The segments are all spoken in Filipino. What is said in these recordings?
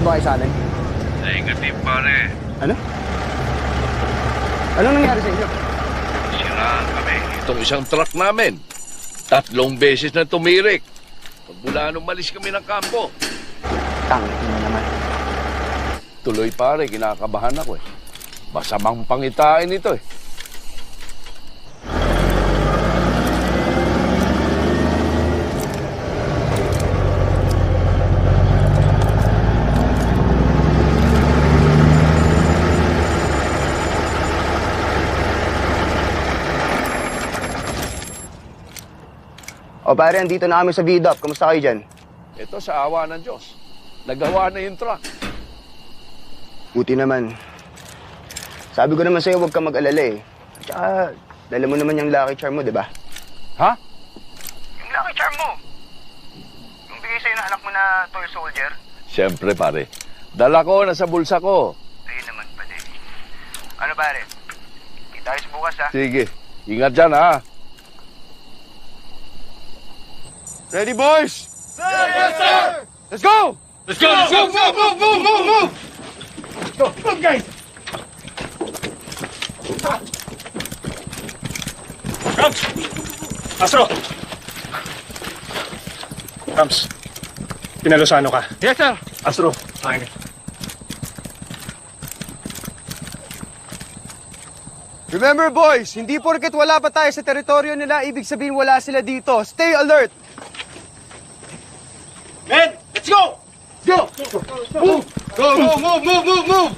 ba kayo sa atin? Negative, pare. Ano? Anong nangyari sa inyo? Siraan kami. Itong isang truck namin. 3 beses na tumirik. Pagmula nung malis kami ng kampo. Tangin na naman. Tuloy, pare, kinakabahan ako eh. Masamang pangitain ito eh. O pare, andito na kami sa VDOP. Kamusta kayo dyan? Ito sa awa ng Diyos. Nagawa na yung truck. Buti naman. Sabi ko naman sa'yo, huwag ka mag-alala eh. Tsaka, dala mo naman yung lucky charm mo, di ba? Ha? Yung lucky charm mo. Yung bigay sa'yo ng anak mo na toy soldier. Siyempre, pare. Dala ko, nasa bulsa ko. Ayun naman pala eh. Ano pare? Kita tayo bukas ha? Sige. Ingat dyan, ha? Ready, boys? Sir! Yes, sir! Let's go! Let's go! Let's go! Move! Go, move, guys! Rams! Astro! Rams, pinalosano ka. Yes, sir! Astro, akin. Remember, boys, hindi porket wala pa tayo sa teritoryo nila, ibig sabihin wala sila dito. Stay alert! Men, let's go! Go! Move! Move!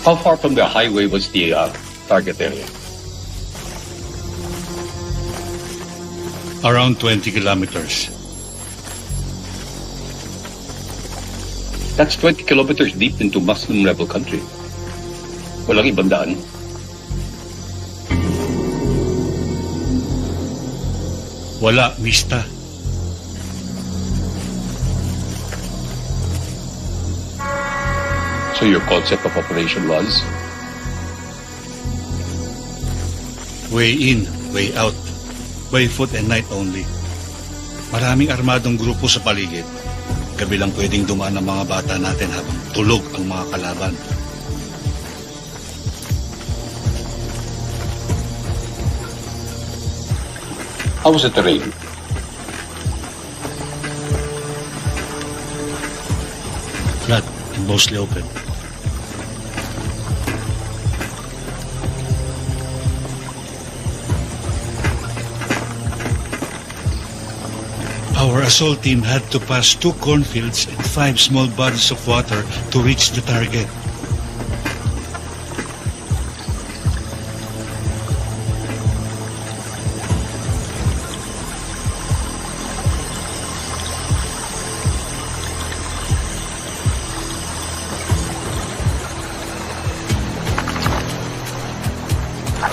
How far from the highway was the target area? Around 20 kilometers. That's 20 kilometers deep into Muslim rebel country. Walang ibang daan. Wala, Mista. So your concept of operation was? Way in, way out. By foot and night only. Maraming armadong grupo sa paligid. Gabi lang pwedeng dumaan ang mga bata natin habang tulog ang mga kalaban. How was the terrain? Flat and mostly open. Our assault team had to pass 2 cornfields and 5 small bodies of water to reach the target.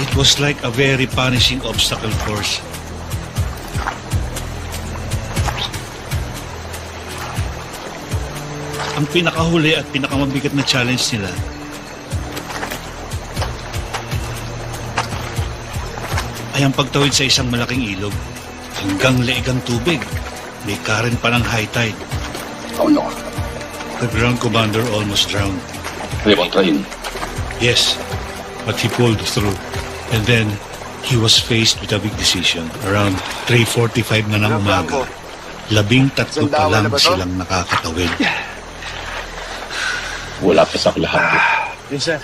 It was like a very punishing obstacle course. Ang pinakahuli at pinakamabigat na challenge nila ay ang pagtawid sa isang malaking ilog hanggang leeg ang tubig. May current pa ng high tide. Oh no. The ground commander almost drowned. They won't train. Yes, but he pulled through. And then, he was faced with a big decision. Around 3:45 na ng umaga, 13 pa lang silang nakakatawid. Wala pa sa lahat. Yes, sir.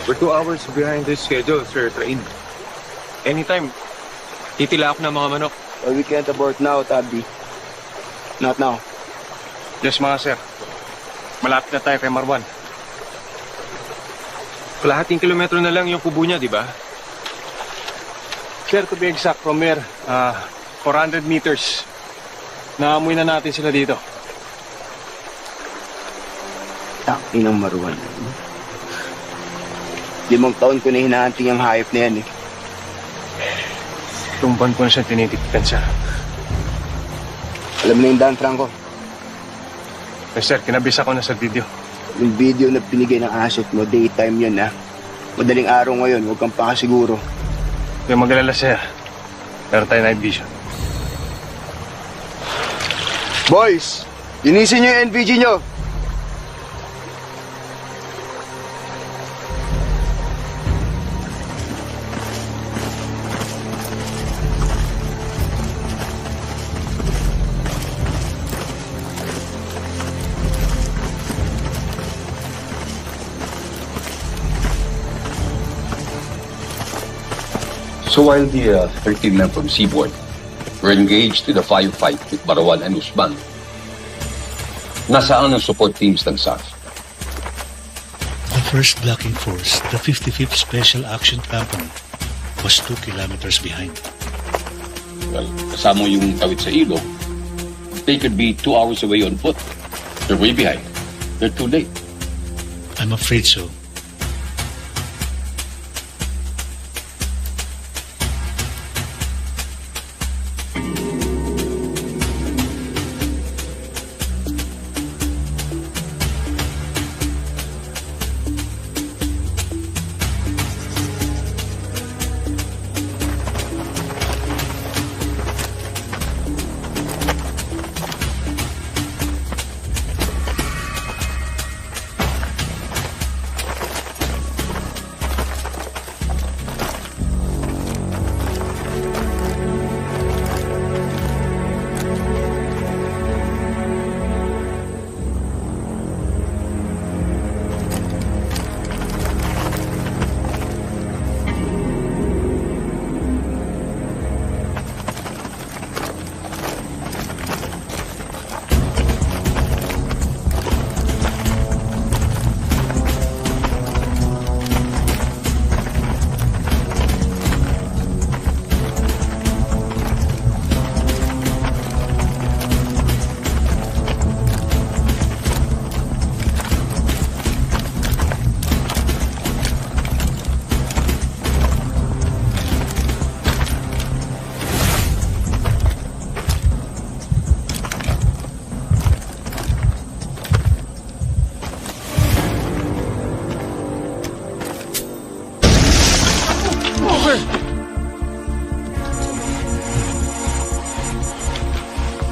We're 2 hours behind this schedule, sir. Train. Anytime, titila ako ng mga manok. Well, we can't abort now, Tabby. Not now. Yes, mga sir. Malapit na tayo kay Marwan. Kalahating kilometro na lang yung kubo niya, di ba? Sir, to be exact, from here, 400 meters. Naamoy na natin sila dito. Taki ng Marwan. 5 taon ko na hinahanting ang hayop na yan eh. Tumban ko na siya tinitikitan siya. Alam mo na yung daan, Franco. Eh sir, kinabisa ko na sa video. Yung video na pinigay ng asset mo, daytime yun ha. Madaling araw ngayon, huwag kang pakasiguro. Huwag mag-alala sir. Meron tayo night vision. Boys, linisin nyo yung NVG nyo. So while the 13 men from Seaboard were engaged in a firefight with Marwan and Usman, nasaan ang support teams ng SAF? The first blocking force, the 55th Special Action Company, was 2 kilometers behind. Well, kasama yung tawid sa ilog, they could be 2 hours away on foot. They're way behind. They're too late. I'm afraid so.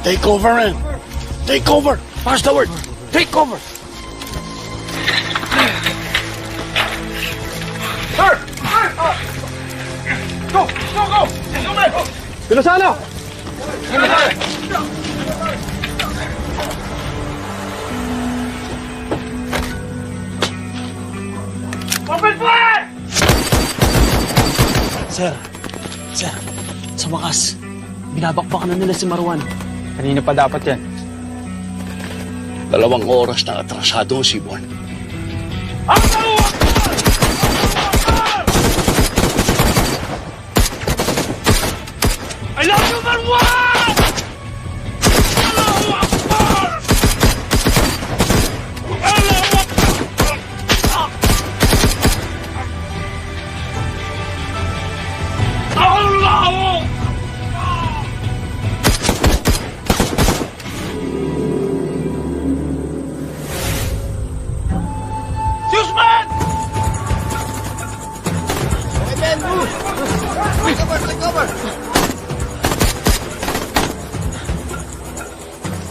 Take over, man. Take over. Pass the word. Take over. Pilasano! Sir, sa wakas, binabakbakan na nila si Marwan. Kanina pa dapat yan. 2 oras na atrasado ang Seaboard.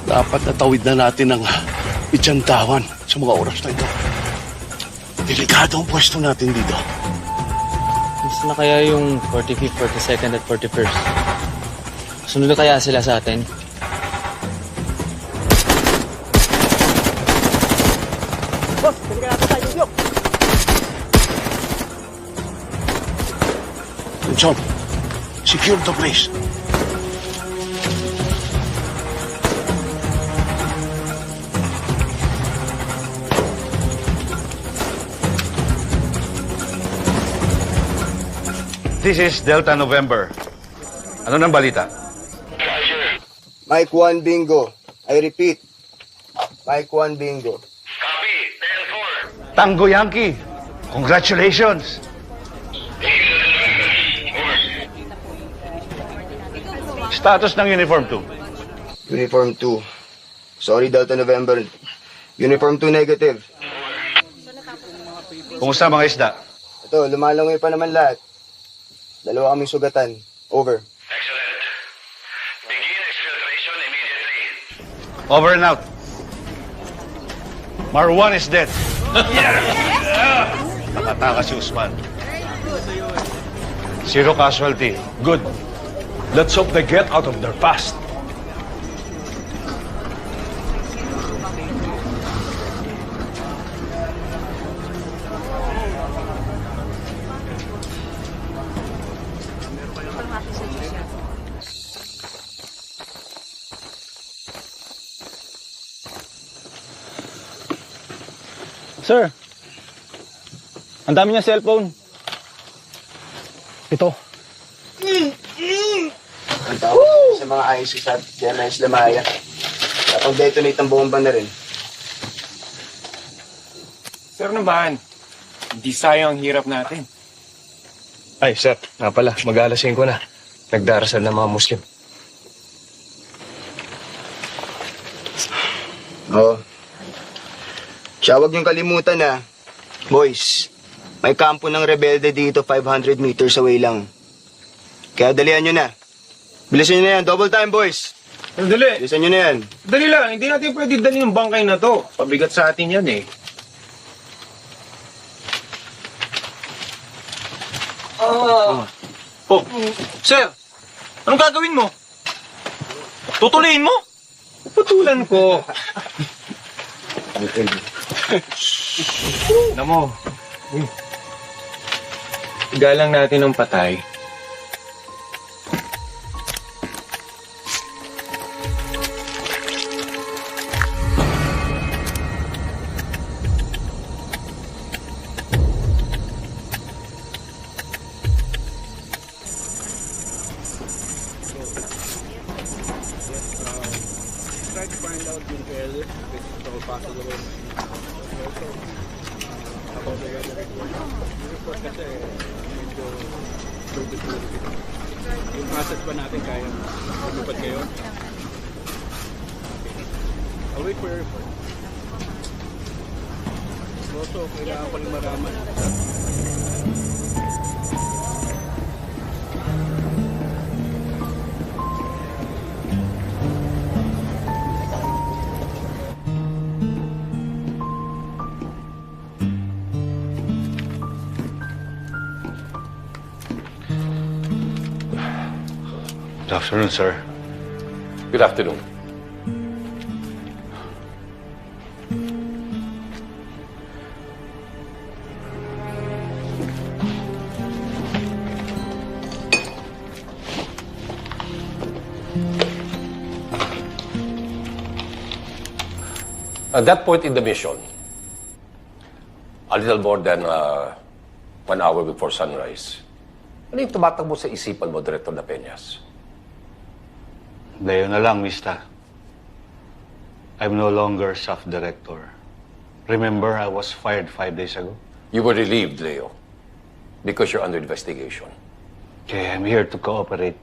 Dapat natawid na natin ang Itsantawan sa mga oras na ito. Delikado ang pwesto natin dito. Gusto na kaya yung 45th, 42nd at 41st? Sunod na kaya sila sa atin? John, secure the place. this is Delta November. Ano nang balita? Mike 1 Bingo. I repeat. Mike 1 Bingo. Tango Yankee, congratulations! Status ng Uniform 2. Uniform 2. Sorry, Delta November. Uniform 2 negative. Kumusta mga isda? Ito, lumalangoy pa naman lahat. Dalawa kaming sugatan. Over. Over and out. Marwan is dead. Nakataka si Usman. Zero casualty. Good. Let's hope they get out of there fast. Sir, ang dami niya cellphone. Ito. Ang tawag sa mga ISIS at GMS Lamaya. Tapos detonate ang bomba na rin. Sir naman, hindi sayang ang hirap natin. Ay, sir, nga pala, mag-aalasin ko na. Nagdarasal ng mga Muslim. Oo. Siya, huwag niyong kalimutan na, boys, may kampo ng rebelde dito 500 meters away lang. Kaya dalihan nyo na. Bilisan nyo na yan. Double time, boys. Dali. Bilisan nyo na yan. Dali lang. Hindi natin pwede dali yung bangkay na to. Pabigat sa atin yan eh. Oh, sir, anong gagawin mo? Tutuloyin mo? Putulan ko. Alam mo, galang natin ang patay. Good afternoon, sir. Good afternoon. At that point in the mission, a little more than 1 hour before sunrise, ano yung tumatakbo sa isipan mo, Director Na Peñas? Layo na lang, Mista. I'm no longer staff director. Remember, I was fired 5 days ago? You were relieved, Leo, because you're under investigation. Okay, I'm here to cooperate.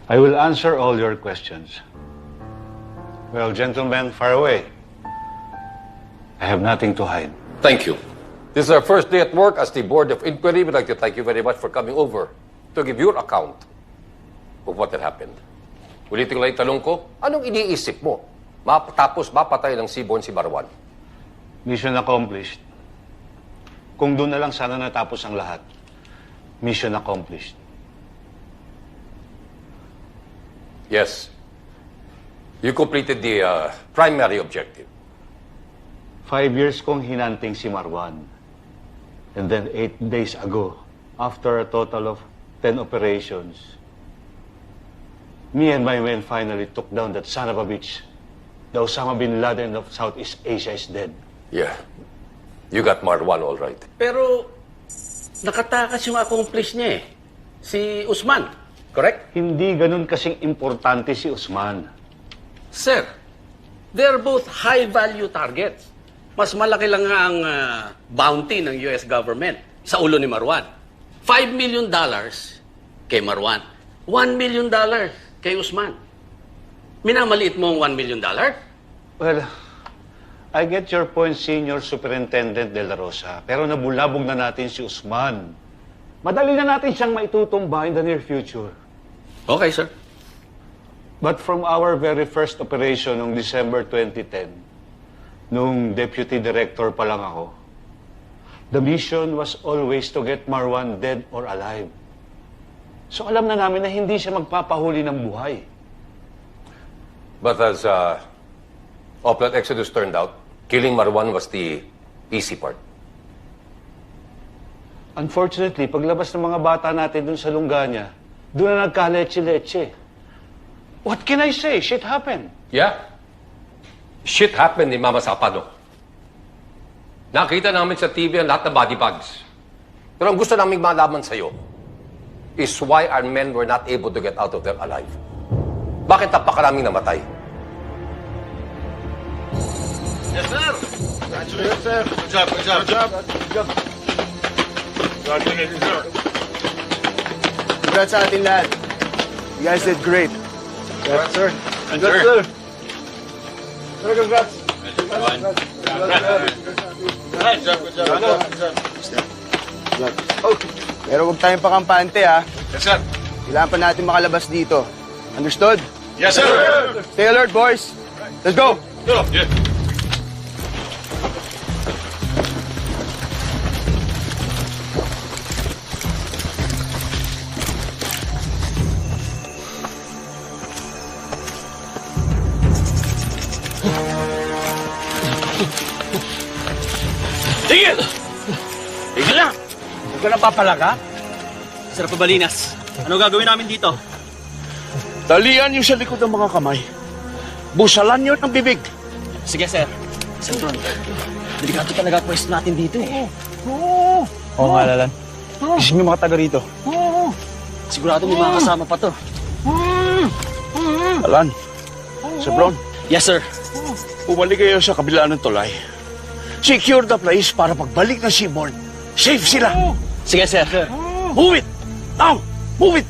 I will answer all your questions. Well, gentlemen, far away. I have nothing to hide. Thank you. This is our first day at work as the Board of Inquiry. We'd like to thank you very much for coming over to give your account of what had happened. Ulitin ko lang yung tanong ko, anong iniisip mo? Tapos mapatay ng Seaborn si Marwan. Mission accomplished. Kung doon na lang sana natapos ang lahat. Mission accomplished. Yes. You completed the primary objective. 5 years kong hinanting si Marwan. And then 8 days ago, after a total of 10 operations, me and my men finally took down that son of a bitch. The Osama bin Laden of Southeast Asia is dead. Yeah. You got Marwan all right. Pero, nakatakas yung accomplice niya eh. Si Usman, correct? Hindi ganun kasing importante si Usman. Sir, they're both high-value targets. Mas malaki lang nga ang bounty ng US government sa ulo ni Marwan. $5 million kay Marwan. $1 million kay Usman. Minamaliit mo ang $1 million? Well, I get your point, Senior Superintendent De La Rosa. Pero nabulabog na natin si Usman. Madali na natin siyang maitutumba in the near future. Okay, sir. But from our very first operation noong December 2010, nung Deputy Director pa lang ako, the mission was always to get Marwan dead or alive. So alam na namin na hindi siya magpapahuli ng buhay. But as Oplat Exodus turned out, killing Marwan was the easy part. Unfortunately, paglabas ng mga bata natin dun sa Lunganya, dun na nagka-leche-leche. What can I say? Shit happened. Yeah. Shit happened ni Mama Sapado. Nakita namin sa TV ang lahat ng body bags. Pero ang gusto namin malaman sa'yo is why our men were not able to get out of there alive. Bakit napakaraming namatay? Congrats sa atin lahat. You guys did great. Congrats, sir. Congrats, sir. Sir, congrats. Oh, pero huwag tayong pakampante, ha? Yes, sir. Kailangan pa natin makalabas dito. Understood? Yes, sir. Stay alert, boys. Let's go. Yeah. Tigil! Tigil lang! Huwag ka nang papalaga. Sir Pabalinas, ano gagawin namin dito? Dalian niyo sa likod ng mga kamay. Busalan niyo ng bibig. Sige, sir. Sentron, delikado talaga pwesto natin dito eh. Oo nga, Lalan. Isip yung mga taga rito. Sigurado may mga kasama pa to. Alan, Sir Brown, Yes, sir. bumalik kayo sa kabila ng tulay. Secure the place para pagbalik ng Seaboard, safe sila. Sige, sir. Move it! Now! Move it!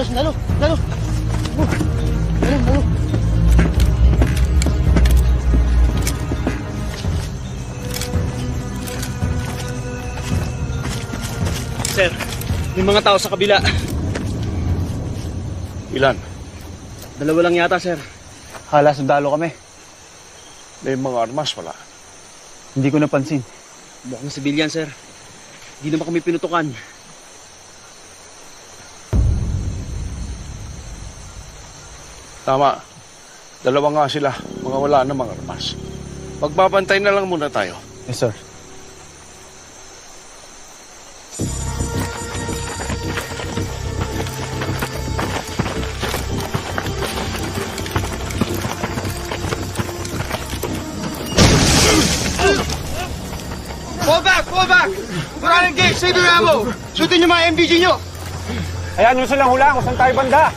Sundalo! Sir, may mga tao sa kabila. Ilan? Dalawa lang yata, sir. Hala, sundalo kami. May mga armas wala. Hindi ko napansin. Mukhang sibilyan, sir. Hindi naman kami pinutukan. Tama. Dalawa nga sila. Mga wala na mga armas. Magbabantay na lang muna tayo. Yes, sir. Fall back! Fall back! Do not engage! Save your ammo! Shootin yung mga MBG nyo! Ayan, nyo silang hula kung saan tayo banda.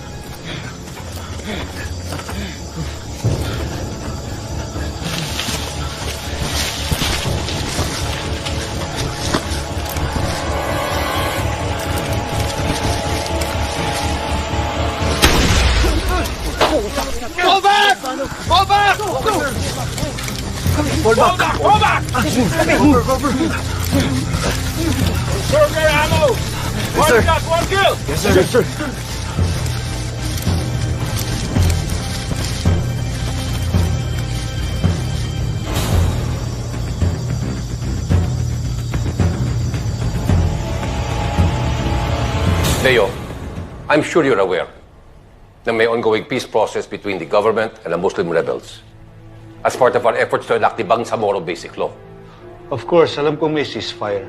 Fall back! Fall back! Fall back! Fall back! Serve your ammo! One shot, one kill! Yes, sir. Yes, sir. Leo, I'm sure you're aware na may ongoing peace process between the government and the Muslim rebels as part of our efforts to enact the Bangsamoro Basic Law. Of course, alam ko may ceasefire.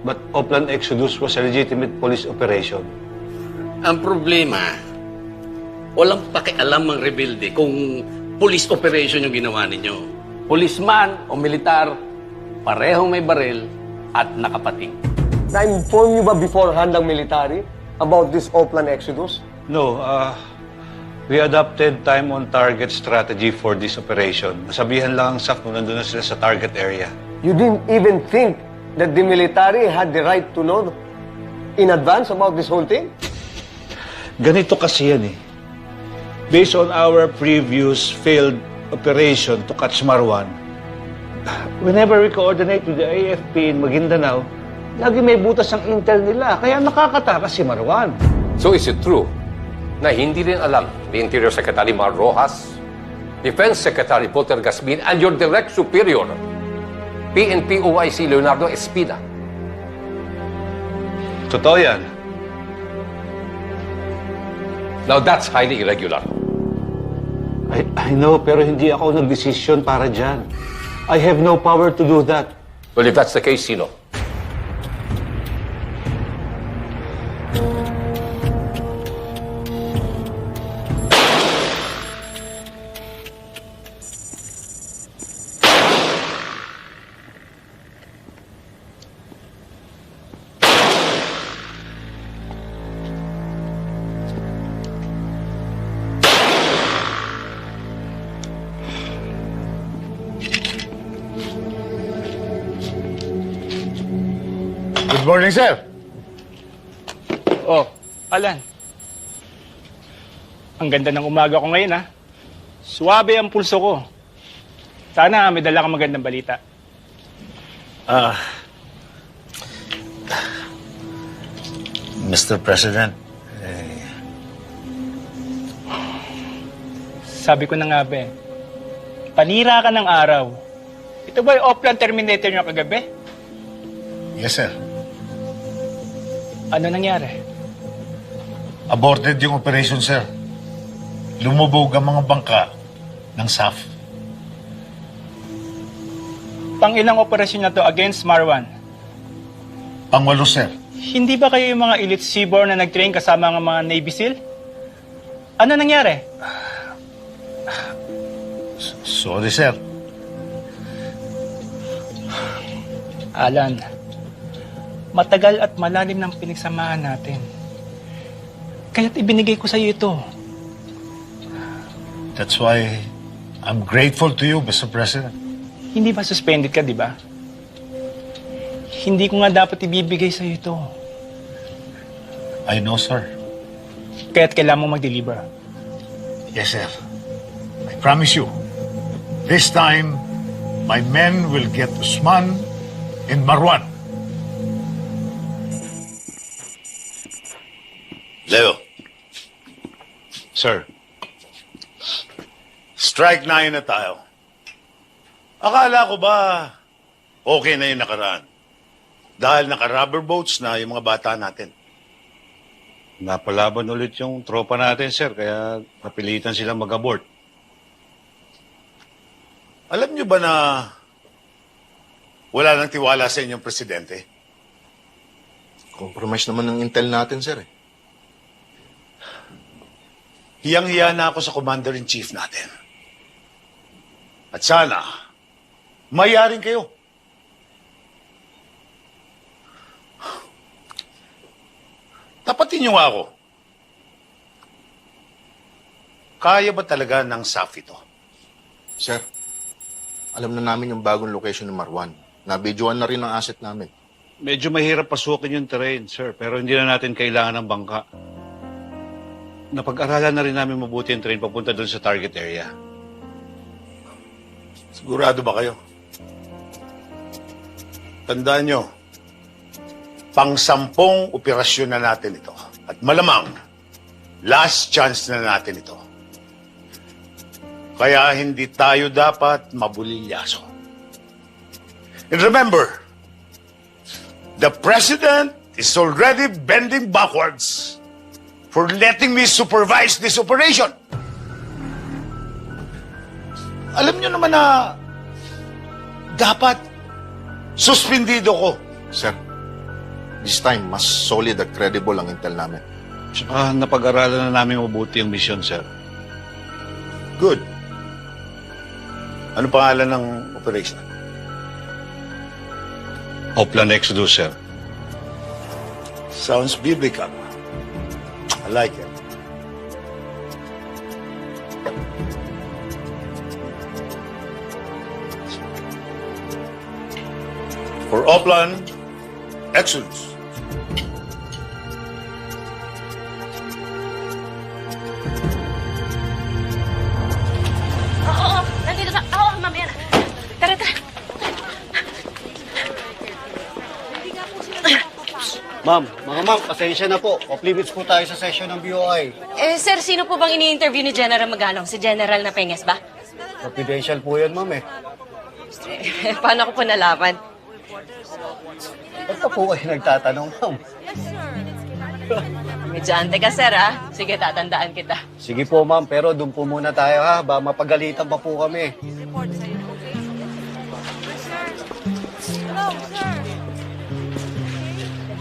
But Oplan Exodus was a legitimate police operation. Ang problema, walang pakialam ang rebelde kung police operation yung ginawa ninyo. Policeman o militar, parehong may baril at nakapating. Na-inform niyo ba beforehand ng military about this Oplan Exodus? No, we adopted time-on-target strategy for this operation. Nasabihan lang ang SAF kung nandun na sila sa target area. You didn't even think that the military had the right to know in advance about this whole thing? Ganito kasi yan eh. Based on our previous failed operation to catch Marwan, whenever we coordinate with the AFP in Maguindanao, lagi may butas ang intel nila, kaya nakakatakas si Marwan. So is it true na hindi rin alam ni Interior Secretary Mar Rojas, Defense Secretary Walter Gasmin, and your direct superior, PNP OIC Leonardo Espina? Totoo yan. Now that's highly irregular. I know, pero hindi ako nagdesisyon para dyan. I have no power to do that. Well, if that's the case, sino? Good morning, sir. Oh, Alan. Ang ganda ng umaga ko ngayon, ha? Suwabe ang pulso ko. Sana may dala kang magandang balita. Mr. President, Sabi ko na nga, be, panira ka ng araw. Ito ba yung Oplan Terminator niyo kagabi? yes, sir. Ano nangyari? Aborted yung operation, sir. Lumubog ang mga bangka ng SAF. Pang-ilang operasyon na to against Marwan? Pangwalo, sir. Hindi ba kayo yung mga elite seaborn na nag-train kasama ng mga Navy SEAL? Ano nangyari? Sorry, sir. Alan, matagal at malalim ng pinagsamahan natin. Kaya't ibinigay ko sa iyo ito. That's why I'm grateful to you, Mr. President. Hindi ba suspended ka, di ba? Hindi ko nga dapat ibibigay sa iyo ito. I know, sir. Kaya't kailangan mo mag-deliver. Yes, sir. I promise you, this time, my men will get Usman and Marwan. Leo, Sir, strike 9 na tayo. Akala ko ba okay na yung nakaraan? Dahil naka-rubber boats na yung mga bata natin. napalaban ulit yung tropa natin, sir, kaya napilitan silang mag-abort. Alam niyo ba na wala nang tiwala sa inyong presidente? Compromise naman ng intel natin, sir. Hiyang-hiya na ako sa commander-in-chief natin. At sana, mayaring kayo. Tapatin niyo nga ako. Kaya ba talaga ng SAF ito? Sir, alam na namin yung bagong location ng Marwan. Nabidyoan na rin ang asset namin. Medyo mahirap pasukin yung terrain, sir, pero hindi na natin kailangan ng bangka. Napag-aralan na rin namin mabuti yung train papunta doon sa target area. Sigurado ba kayo? Tandaan nyo, pang-10 operasyon na natin ito. At malamang, last chance na natin ito. Kaya hindi tayo dapat mabulilyaso. And remember, the President is already bending backwards for letting me supervise this operation. Alam niyo naman na dapat suspendido ko. Sir, this time, mas solid at credible ang intel namin. Tsaka napag-aralan na namin mabuti ang misyon, sir. Good. Ano pangalan ng operation? Oplan Exodus, sir. Sounds biblical. I like it. For Oplan, Exodus. Oo, nandito sa... Oo, mamaya na. Tara, tara. Ma'am, pasensya na po. Off-limits po tayo sa session ng BOI. Sir, sino po bang ini-interview ni General Magalong? Si General Napenges ba? Confidential po yan, ma'am eh. Paano ko po nalaman? Ba't pa po kayo nagtatanong, ma'am? Medyante ka, sir, ha? Sige, tatandaan kita. Sige po, ma'am, pero doon po muna tayo, ha? Ba, mapagalitan pa po kami.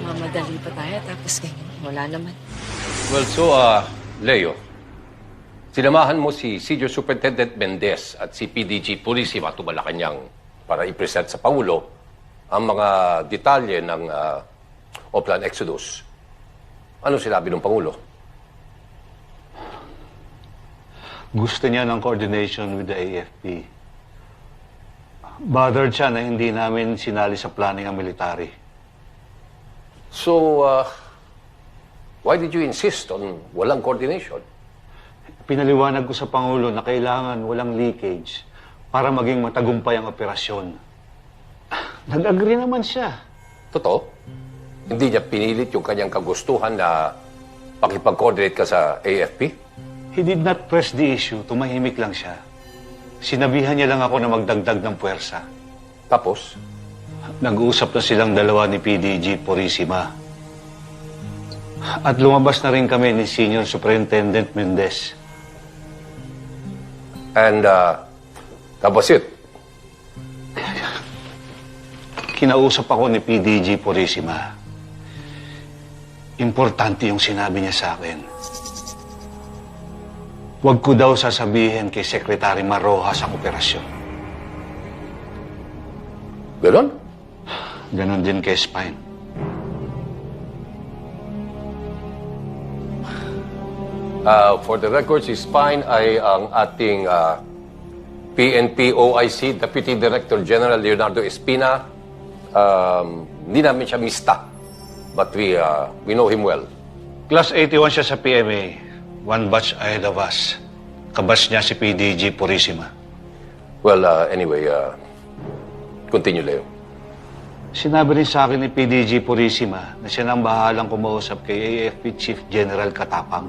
Mamadali pa tayo, tapos ganyan. Wala naman. Well, so, Leo, sinamahan mo si Senior Superintendent Mendez at si PDG Purisima to Malacanang para i-present sa Pangulo ang mga detalye ng Oplan Exodus. Ano sinabi ng Pangulo? Gusto niya ng coordination with the AFP. Bothered siya na hindi namin sinali sa planning ang military. So, why did you insist on walang coordination? Pinaliwanag ko sa Pangulo na kailangan walang leakage para maging matagumpay ang operasyon. Nag-agree naman siya. Totoo? Hindi niya pinilit yung kanyang kagustuhan na pakipag-coordinate ka sa AFP? He did not press the issue. Tumahimik lang siya. Sinabihan niya lang ako na magdagdag ng puwersa. Tapos? Nag-uusap na silang dalawa ni PDG Purisima. At lumabas na rin kami ni Senior Superintendent Mendez. And, that was it? Kinausap ako ni PDG Purisima. Importante yung sinabi niya sa akin. Huwag ko daw sasabihin kay Secretary Marrojas ang operasyon. Ganon? Ganon din kay Spine. For the record, si Spine ay ang ating PNP OIC Deputy Director General Leonardo Espina. Hindi namin siya mista, but we know him well. Class 81 siya sa PMA. One batch ahead of us. Kabas niya si PDG Purisima. Well, anyway, continue, Leo. Sinabi rin sa akin ni PDG Purisima na siya nang bahalang kumausap kay AFP Chief General Katapang.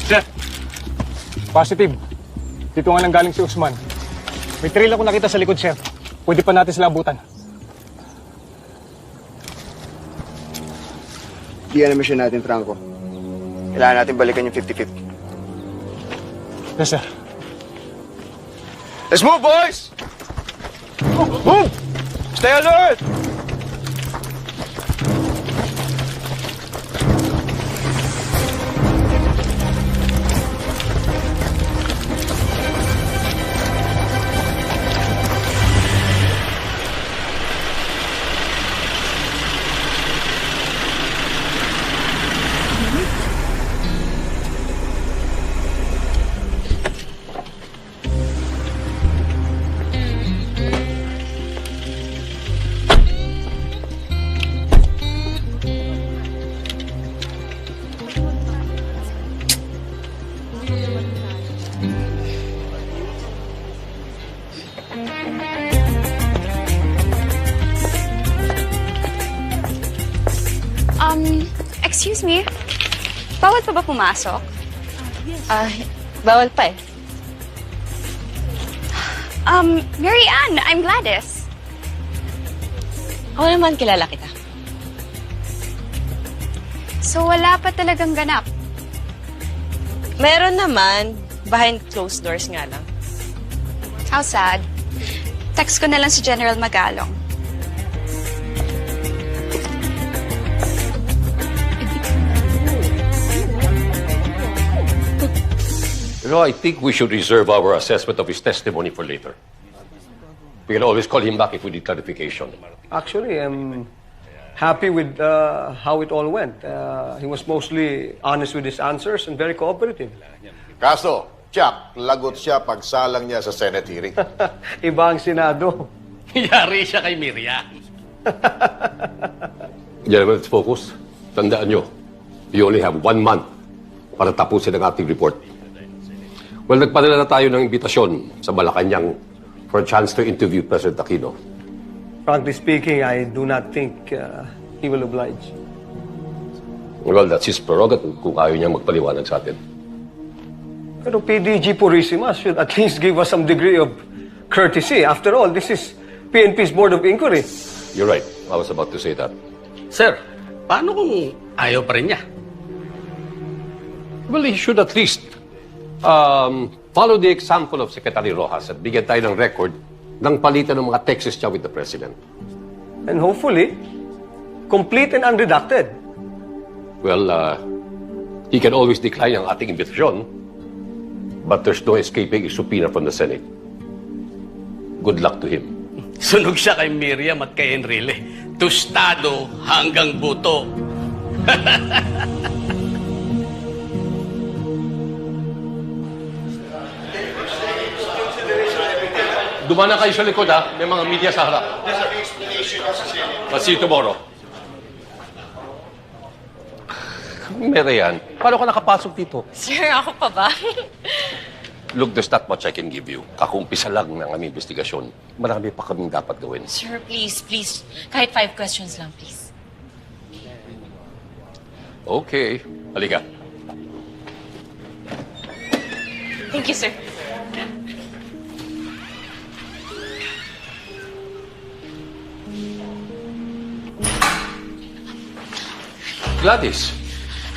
Sir! Positive. Dito nga lang galing si Usman. May trail ako nakita sa likod, sir. Pwede pa natin sila abutan. Di yan ang mission natin, Franco. Kailangan natin balikan yung 50-50. Yes, sir. Let's move, boys! Move! Stay alert! Excuse me, bawal pa ba pumasok? Bawal pa eh. Mary Ann, I'm Gladys. Ako naman kilala kita. So wala pa talagang ganap. Meron naman, behind closed doors nga lang. How sad. Text ko na lang si General Magalong. You know, I think we should reserve our assessment of his testimony for later. We can always call him back if we need clarification. Actually, I'm happy with how it all went. He was mostly honest with his answers and very cooperative. Kaso, Chuck, lagot siya pagsalang niya sa Senate hearing. Iba ang Senado. Yari siya kay Miriam. Gentlemen, let's focus. Tandaan nyo, we only have 1 month para tapusin ang ating report. Well, nagpadala na tayo ng imbitasyon sa Malacanang for a chance to interview President Aquino. Frankly speaking, I do not think he will oblige. Well, that's his prerogative kung ayaw niya magpaliwanag sa atin. Pero PDG Purissima should at least give us some degree of courtesy. After all, this is PNP's Board of Inquiry. You're right. I was about to say that. Sir, paano kung ayaw pa rin niya? Well, he should at least follow the example of Secretary Rojas at bigyan tayo ng record ng palitan ng mga texts niya with the President. And hopefully, complete and unredacted. Well, he can always decline ang ating imbitasyon, but there's no escaping a subpoena from the Senate. Good luck to him. Sunog siya kay Miriam at kay Enrile. Tostado hanggang buto. Dumana kayo sa likod, ha? May mga media sa harap. I'll see you tomorrow. Merian, paano ka nakapasok dito? Sir, ako pa ba? Look, there's not much I can give you. Kakumpisa lang ng aming investigasyon. Marami pa kaming dapat gawin. Sir, please. Kahit 5 questions lang, please. Okay. Halika. Thank you, sir. Gladys,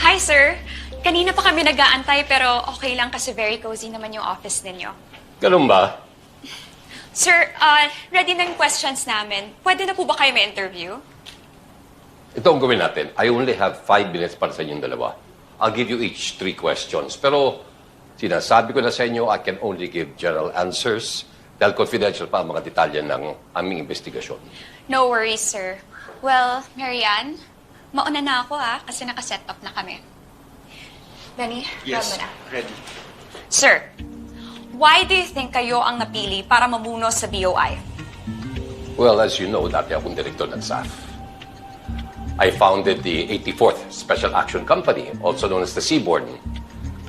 Hi, sir. Kanina pa kami nag-aantay pero okay lang kasi very cozy naman yung office ninyo. ganun ba? Sir, ready na yung questions namin. Pwede na po ba kayo may interview? Ito ang gawin natin. I only have 5 minutes para sa inyong dalawa. I'll give you each 3 questions. Pero sinasabi ko na sa inyo, I can only give general answers dahil confidential pa ang mga detalye ng aming investigasyon. No worries, sir. Well, Marianne, mauna na ako kasi nakaset up na kami. Danny, yes, na. Ready. Sir, why do you think kayo ang napili para mamuno sa BOI? Well, as you know, dati akong direktor ng SAF. I founded the 84th Special Action Company, also known as the Seaboard.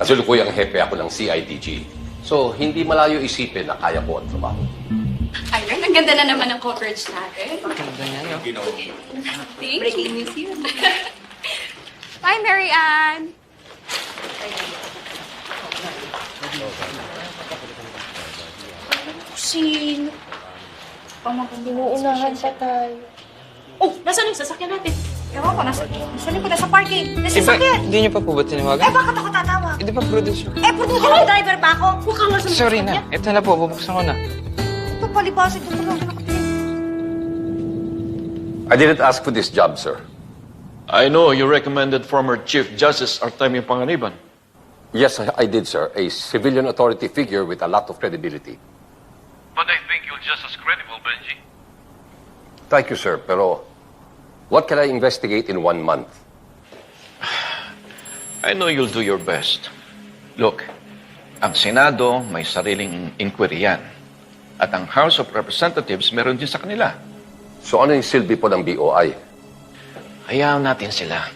Kasalukuyang hepe ako ng CIDG. So, hindi malayo isipin na kaya ko ang trabaho. Ayun, ang ganda na naman ng coverage natin. Ganda niya, no? Breaking news yun. Bye, Marianne. Sino? Inuunahan pa tayo. Oh, nasaan yung sasakyan natin? Ewan ko, nasa likod, nasa parking. Nasa sasakyan. Hindi niyo pa po ba tinawagan? Bakit ako tatawag? Hindi pa producer. Producer ko, driver pa ako. Huwag kang nasa Sorry na. Ito na po, bubuksan ko na. Ito, palibasig ko lang nakatingin. I didn't ask for this job, sir. I know you recommended former Chief Justice Artemio Panganiban. Yes, I did, sir. A civilian authority figure with a lot of credibility. But I think you're just as credible, Benji. Thank you, sir. Pero what can I investigate in 1 month? I know you'll do your best. Look, ang Senado may sariling inquiry yan. At ang House of Representatives meron din sa kanila. So ano yung silbi po ng BOI? Hayaan natin sila.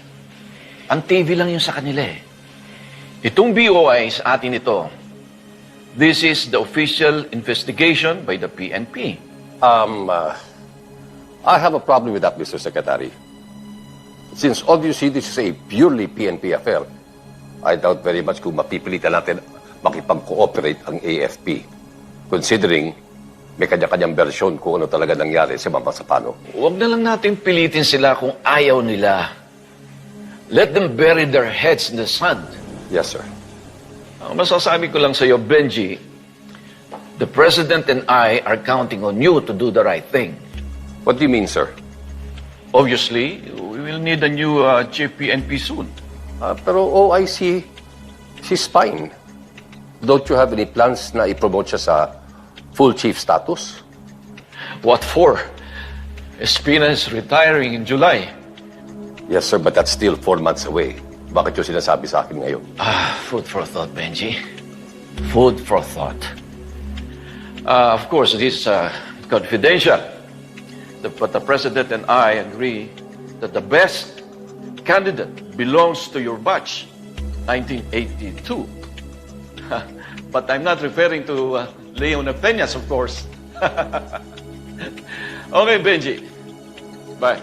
Ang TV lang yung sa kanila eh. Itong BOI sa atin ito. This is the official investigation by the PNP. I have a problem with that, Mr. Secretary. Since obviously this is a purely PNP affair, I doubt very much kung mapipilitan natin makipag-cooperate ang AFP, considering may kanya-kanyang versyon kung ano talaga nangyari sa Mama Sapano. Huwag na lang natin pilitin sila kung ayaw nila. Let them bury their heads in the sand. Yes, sir. Ang masasabi ko lang sa iyo, Benji, the President and I are counting on you to do the right thing. What do you mean, sir? Obviously, we will need a new chief PNP soon. Pero OIC, she's fine. Don't you have any plans na i-promote siya sa full chief status? What for? Espina is retiring in July. Yes, sir, but that's still 4 months away. Bakit yung sinasabi sa akin ngayon? Food for thought, Benji. Food for thought. Of course, it is confidential. But the President and I agree that the best candidate belongs to your batch, 1982. But I'm not referring to Leon Peñas, of course. Okay, Benji. Bye.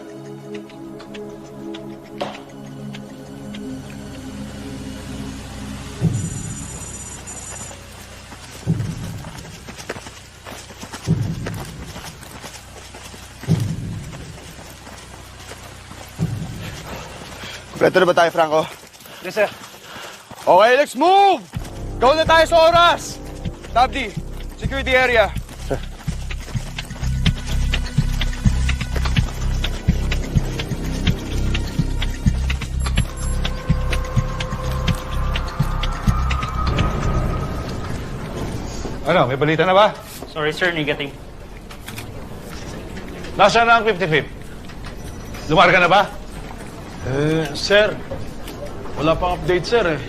Kompleto na ba tayo, Franco? Yes, sir. Okay, let's move! Go na tayo sa oras! Tabdi, secure the area. Ano, may balita na ba? Sorry sir, negative. Nasaan na ang 55th? Lumarga na ba? Sir, wala pang update, sir, eh.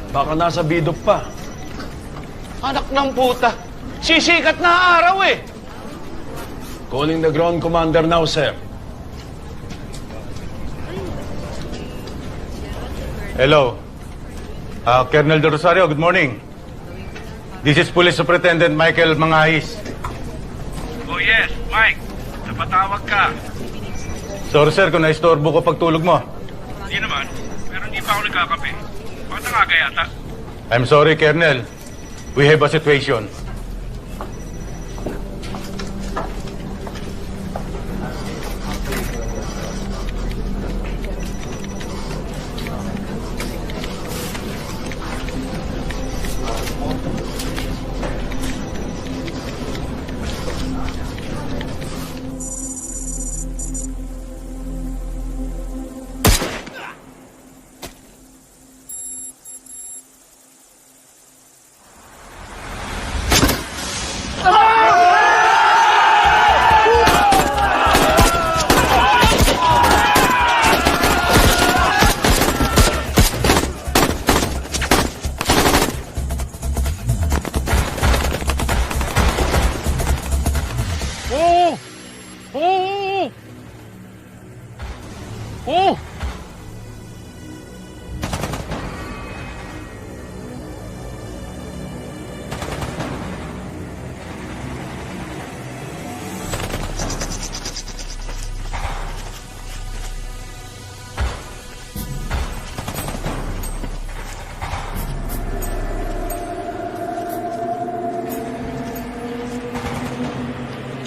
Baka nasa bidop pa. Anak ng puta! Sisikat na araw eh! Calling the ground commander now, sir. Hello. Colonel De Rosario, good morning. This is Police Superintendent Michael Mangahis. Oh yes, Mike. Napatawag ka. Sorry sir kung naistorbo ko pagtulog mo. Hindi naman, pero hindi pa ako nagkakape. Bakit nangaga yata? I'm sorry, Colonel. We have a situation.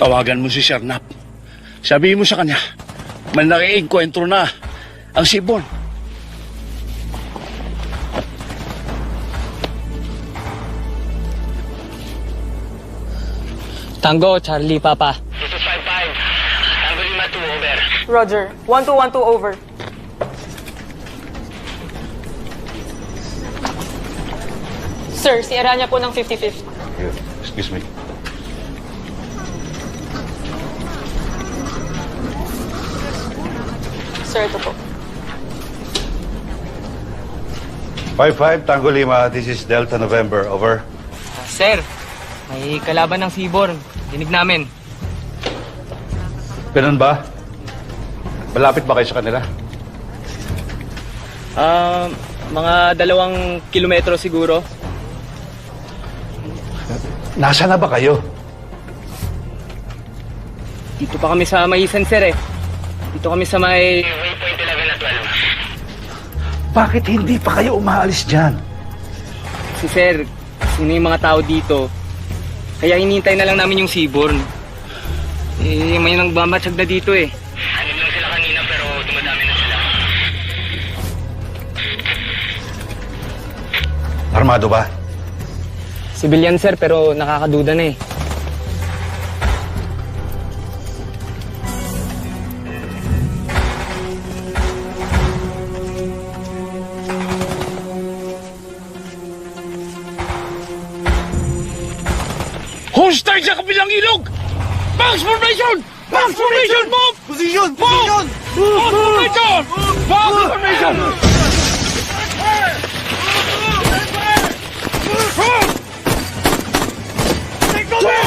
Tawagan mo si Sernap. Sabihin mo sa kanya, may naki-enkwentro na ang sibon. Tango, Charlie, Papa. 2255. Tango 52, over. Roger. 1212, over. Sir, si Aranya po ng 55th. Excuse me. Sir, ito po. 55 Tango Lima, this is Delta November, over. Sir, may kalaban ng Seaborn. Dinig namin. Ganun ba? Malapit ba kayo sa kanila? Mga 2 kilometro siguro. Nasa na ba kayo? Dito pa kami sa Maisan, sir eh. Dito kami sa may... Waypoint 11 at 12. Bakit hindi pa kayo umaalis dyan? Si Sir, sino yung mga tao dito? Kaya hinihintay na lang namin yung seaborn. May nagmamatsyag na dito eh. Hanip lang sila kanina pero dumadami na sila. Armado ba? Civilian sir pero nakakaduda na eh. Hostile sa kabilang ilog! Max formation! Max formation! Move! Position! Position! Max formation! Max formation! Take cover!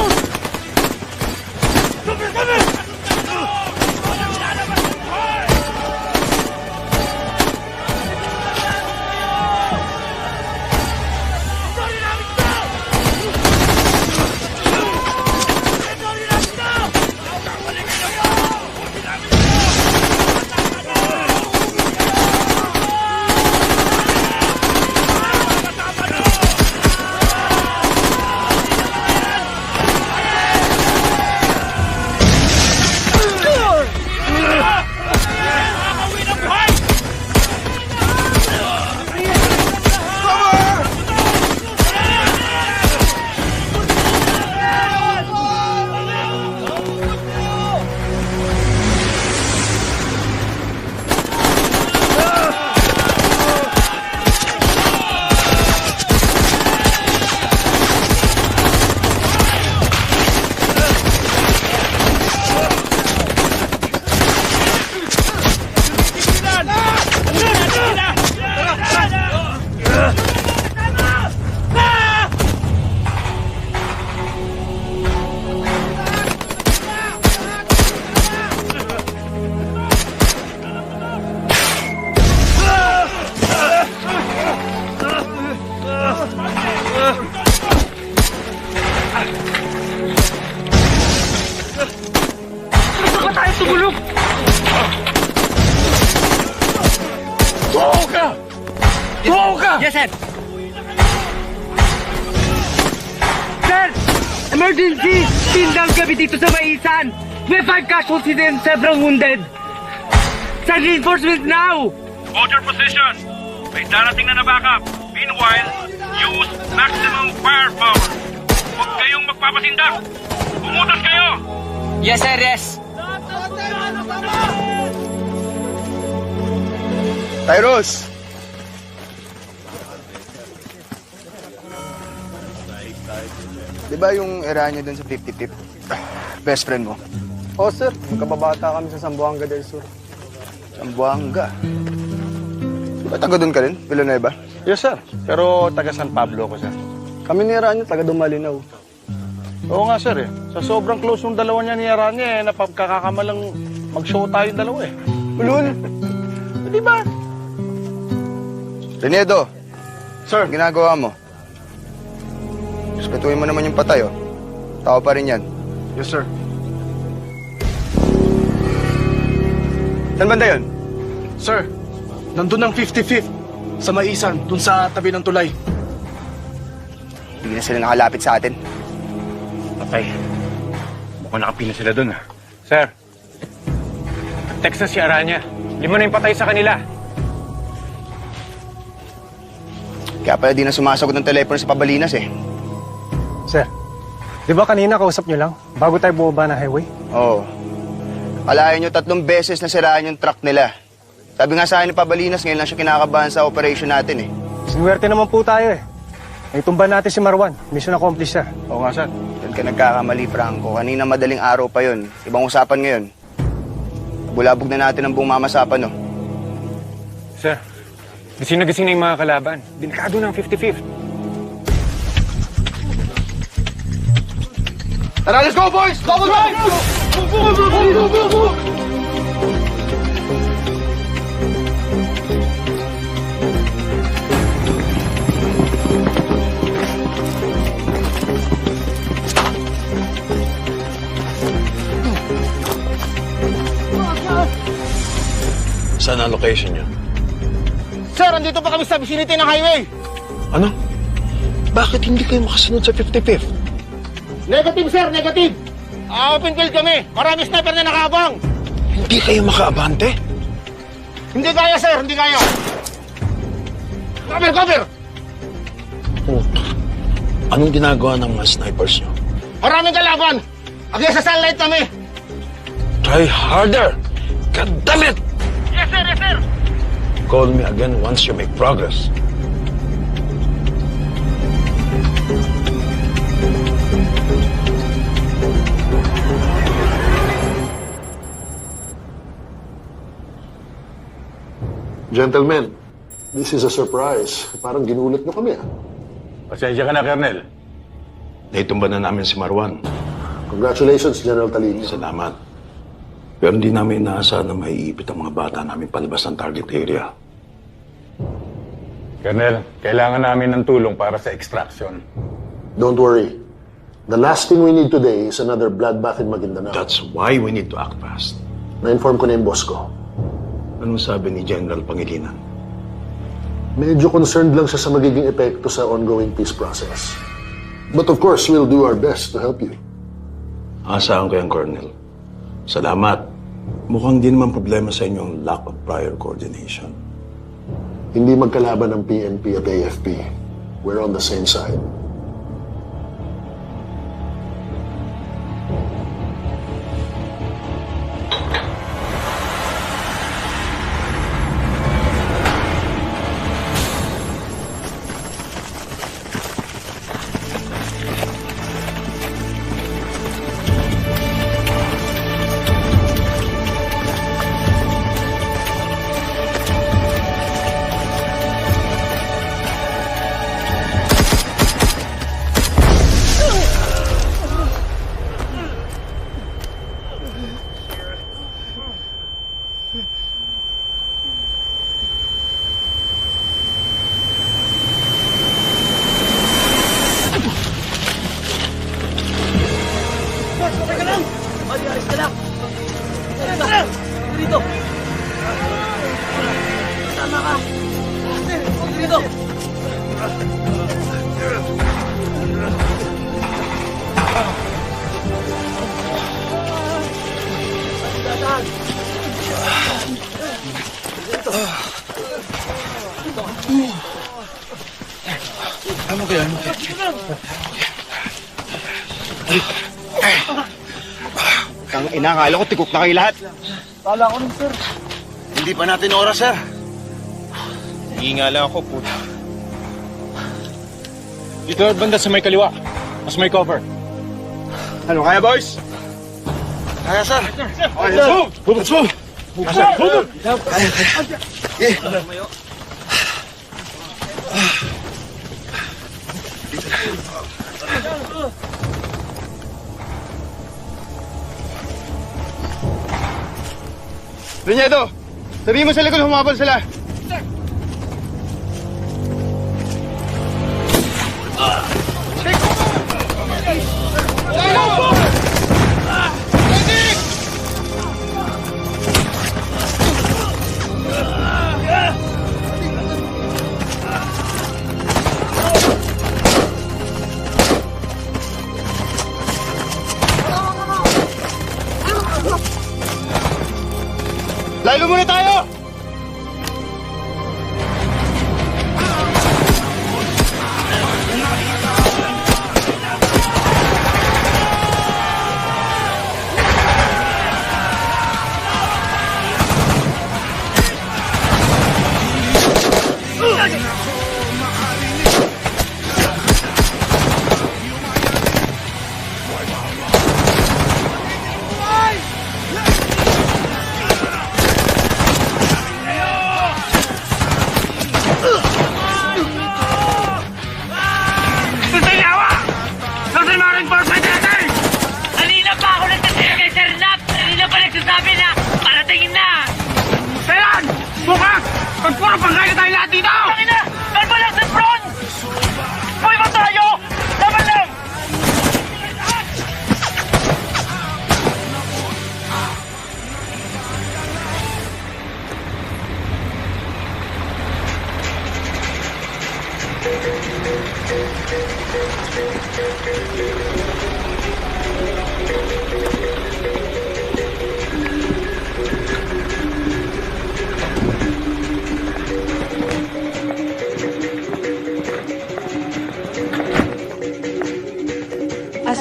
Yes, sir! Sir! Emergency! Tindang gabi dito sa Maisan! May 5 casualties and several wounded! Send reinforcements now! Hold your position! May darating na backup. Meanwhile, use maximum firepower. Huwag kayong magpapasindak! Pumutas kayo! Yes, sir, yes! Tyrus! Di ba yung Eranya dun sa 50-50? Best friend mo? Oh, sir. Magkababata kami sa Zamboanga del Sur. Zamboanga? Di ba taga dun ka rin? Villanueva? Yes, sir. Pero taga San Pablo ako, sir. Kami ni Aranya, taga Dumalinaw. Oo nga, sir. Sa sobrang close ng dalawa niya ni Aranya, napagkakamalang mag-show tayong dalawa eh. Ulul! Di ba? Renedo! Sir, ginagawa mo? Respetuhin mo naman yung patay, oh. Tao pa rin yan. Yes, sir. Saan banda yun? Sir, nandun ang 55th sa Maisan, dun sa tabi ng tulay. Hindi na sila nakalapit sa atin. Patay. Mukhang nakapina sila dun, ha? Sir, text na si Aranya. 5 na yung patay sa kanila. Kaya pala di na sumasagot ng telepono sa Pabalinas, eh. Sir, di ba kanina kausap nyo lang bago tayo bumaba ng highway? Oo. Alayan nyo 3 beses na siraan yung truck nila. Sabi nga sa akin ni Pabalinas, ngayon lang siya kinakabahan sa operation natin, eh. Sinuwerte naman po tayo, eh. Naitumba natin si Marwan. Mission accomplished, sir. Oo nga, sir. Doon ka nagkakamali, Franco. Kanina madaling araw pa yun. Ibang usapan ngayon. Bulabog na natin ang buong mamasapan, no? Sir, gising na gising na yung mga kalaban. Delikado ng 55th. Tara, let's go, boys! Double drive! Go! Saan ang location niyo? Sir, andito pa kami sa vicinity ng highway. Ano? Bakit hindi kayo makasunod sa 55th? Negative, sir, negative. Open field kami. Marami sniper na nakabang. Hindi kayo makaabante? Hindi kaya, sir, hindi kaya. Cover, cover. Oh. Anong ginagawa ng mga snipers nyo? Maraming kalaban. Against sa sunlight kami. Try harder! God damn it! Yes, sir, yes, sir. Call me again once you make progress. Gentlemen, this is a surprise. Parang ginulat nyo kami, ah. Pasensya ka na, Colonel. Naitumba na namin si Marwan. Congratulations, General Talini. Salamat. Pero hindi namin inaasahan na maiipit ang mga bata namin palabas ng target area. Colonel, kailangan namin ng tulong para sa extraction. Don't worry. The last thing we need today is another bloodbath in Maguindanao. That's why we need to act fast. Na-inform ko na yung boss ko. Anong sabi ni General Pangilinan? Medyo concerned lang siya sa magiging epekto sa ongoing peace process. But of course, we'll do our best to help you. Asahan ko yan, Colonel. Salamat. Mukhang di naman problema sa inyo ang lack of prior coordination. Hindi magkalaban ng PNP at AFP. We're on the same side. Tang ina, akala ko tikok na kayo lahat. Kala ko rin, sir. Hindi pa natin oras, sir. Hinga lang ako, puto. Dito at banda sa may kaliwa. Mas may cover. Ano, kaya, boys? Kaya, sir. Okay, let's move. Let's move. Move. Kaya. Linyado, sabihin mo sa likod, humabol sila. Lalo muna tayo! Pagpuro pangkaya tayo lahat dito! Tangina! Kalma lang sa front! Buhay ba tayo? Laban lang!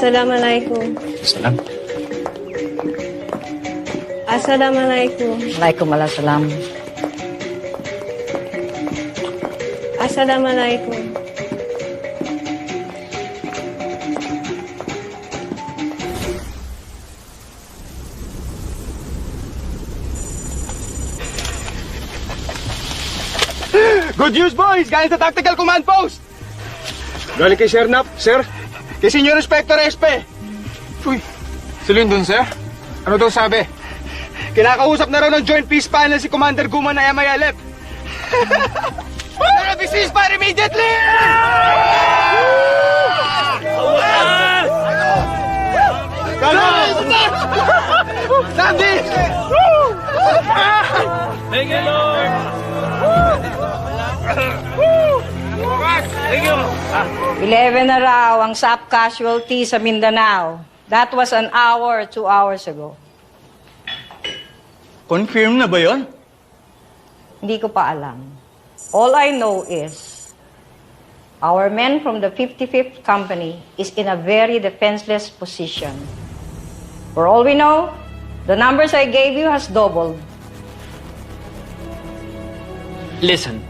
Assalamualaikum. Salam. Assalamualaikum. Waalaikumsalam. Assalamualaikum. Good news, boys! Galing sa Tactical Command Post! Galing kay Sir Nap, sir. Kay Senior Inspector Espe. Uy, sila yun dun, sir? Ano daw sabi? Kinakausap na raw ng Joint Peace Panel si Commander Guma na MILF. There will be ceasefire immediately! Sandy! Thank you, Lord! Thank you! 11 na raw ang SAP casualty sa Mindanao. That was an hour, 2 hours ago. Confirm na ba yon? Hindi ko pa alam. All I know is, our men from the 55th Company is in a very defenseless position. For all we know, the numbers I gave you has doubled. Listen,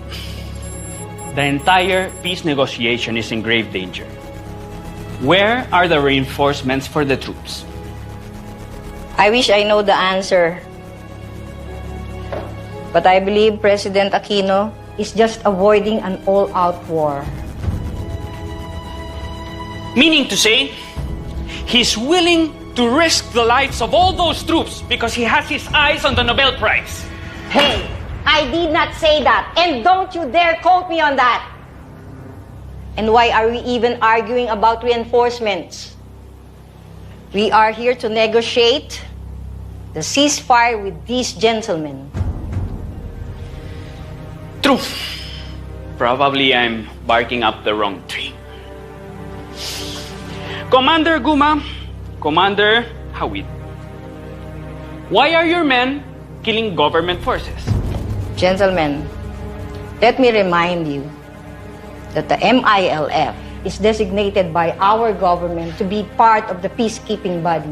the entire peace negotiation is in grave danger. Where are the reinforcements for the troops? I wish I know the answer. But I believe President Aquino is just avoiding an all-out war. Meaning to say, he's willing to risk the lives of all those troops because he has his eyes on the Nobel Prize. Hey, I did not say that, and don't you dare quote me on that. And why are we even arguing about reinforcements? We are here to negotiate the ceasefire with these gentlemen. True. Probably I'm barking up the wrong tree. Commander Guma, Commander Hawid, why are your men killing government forces? Gentlemen, let me remind you that the MILF is designated by our government to be part of the peacekeeping body.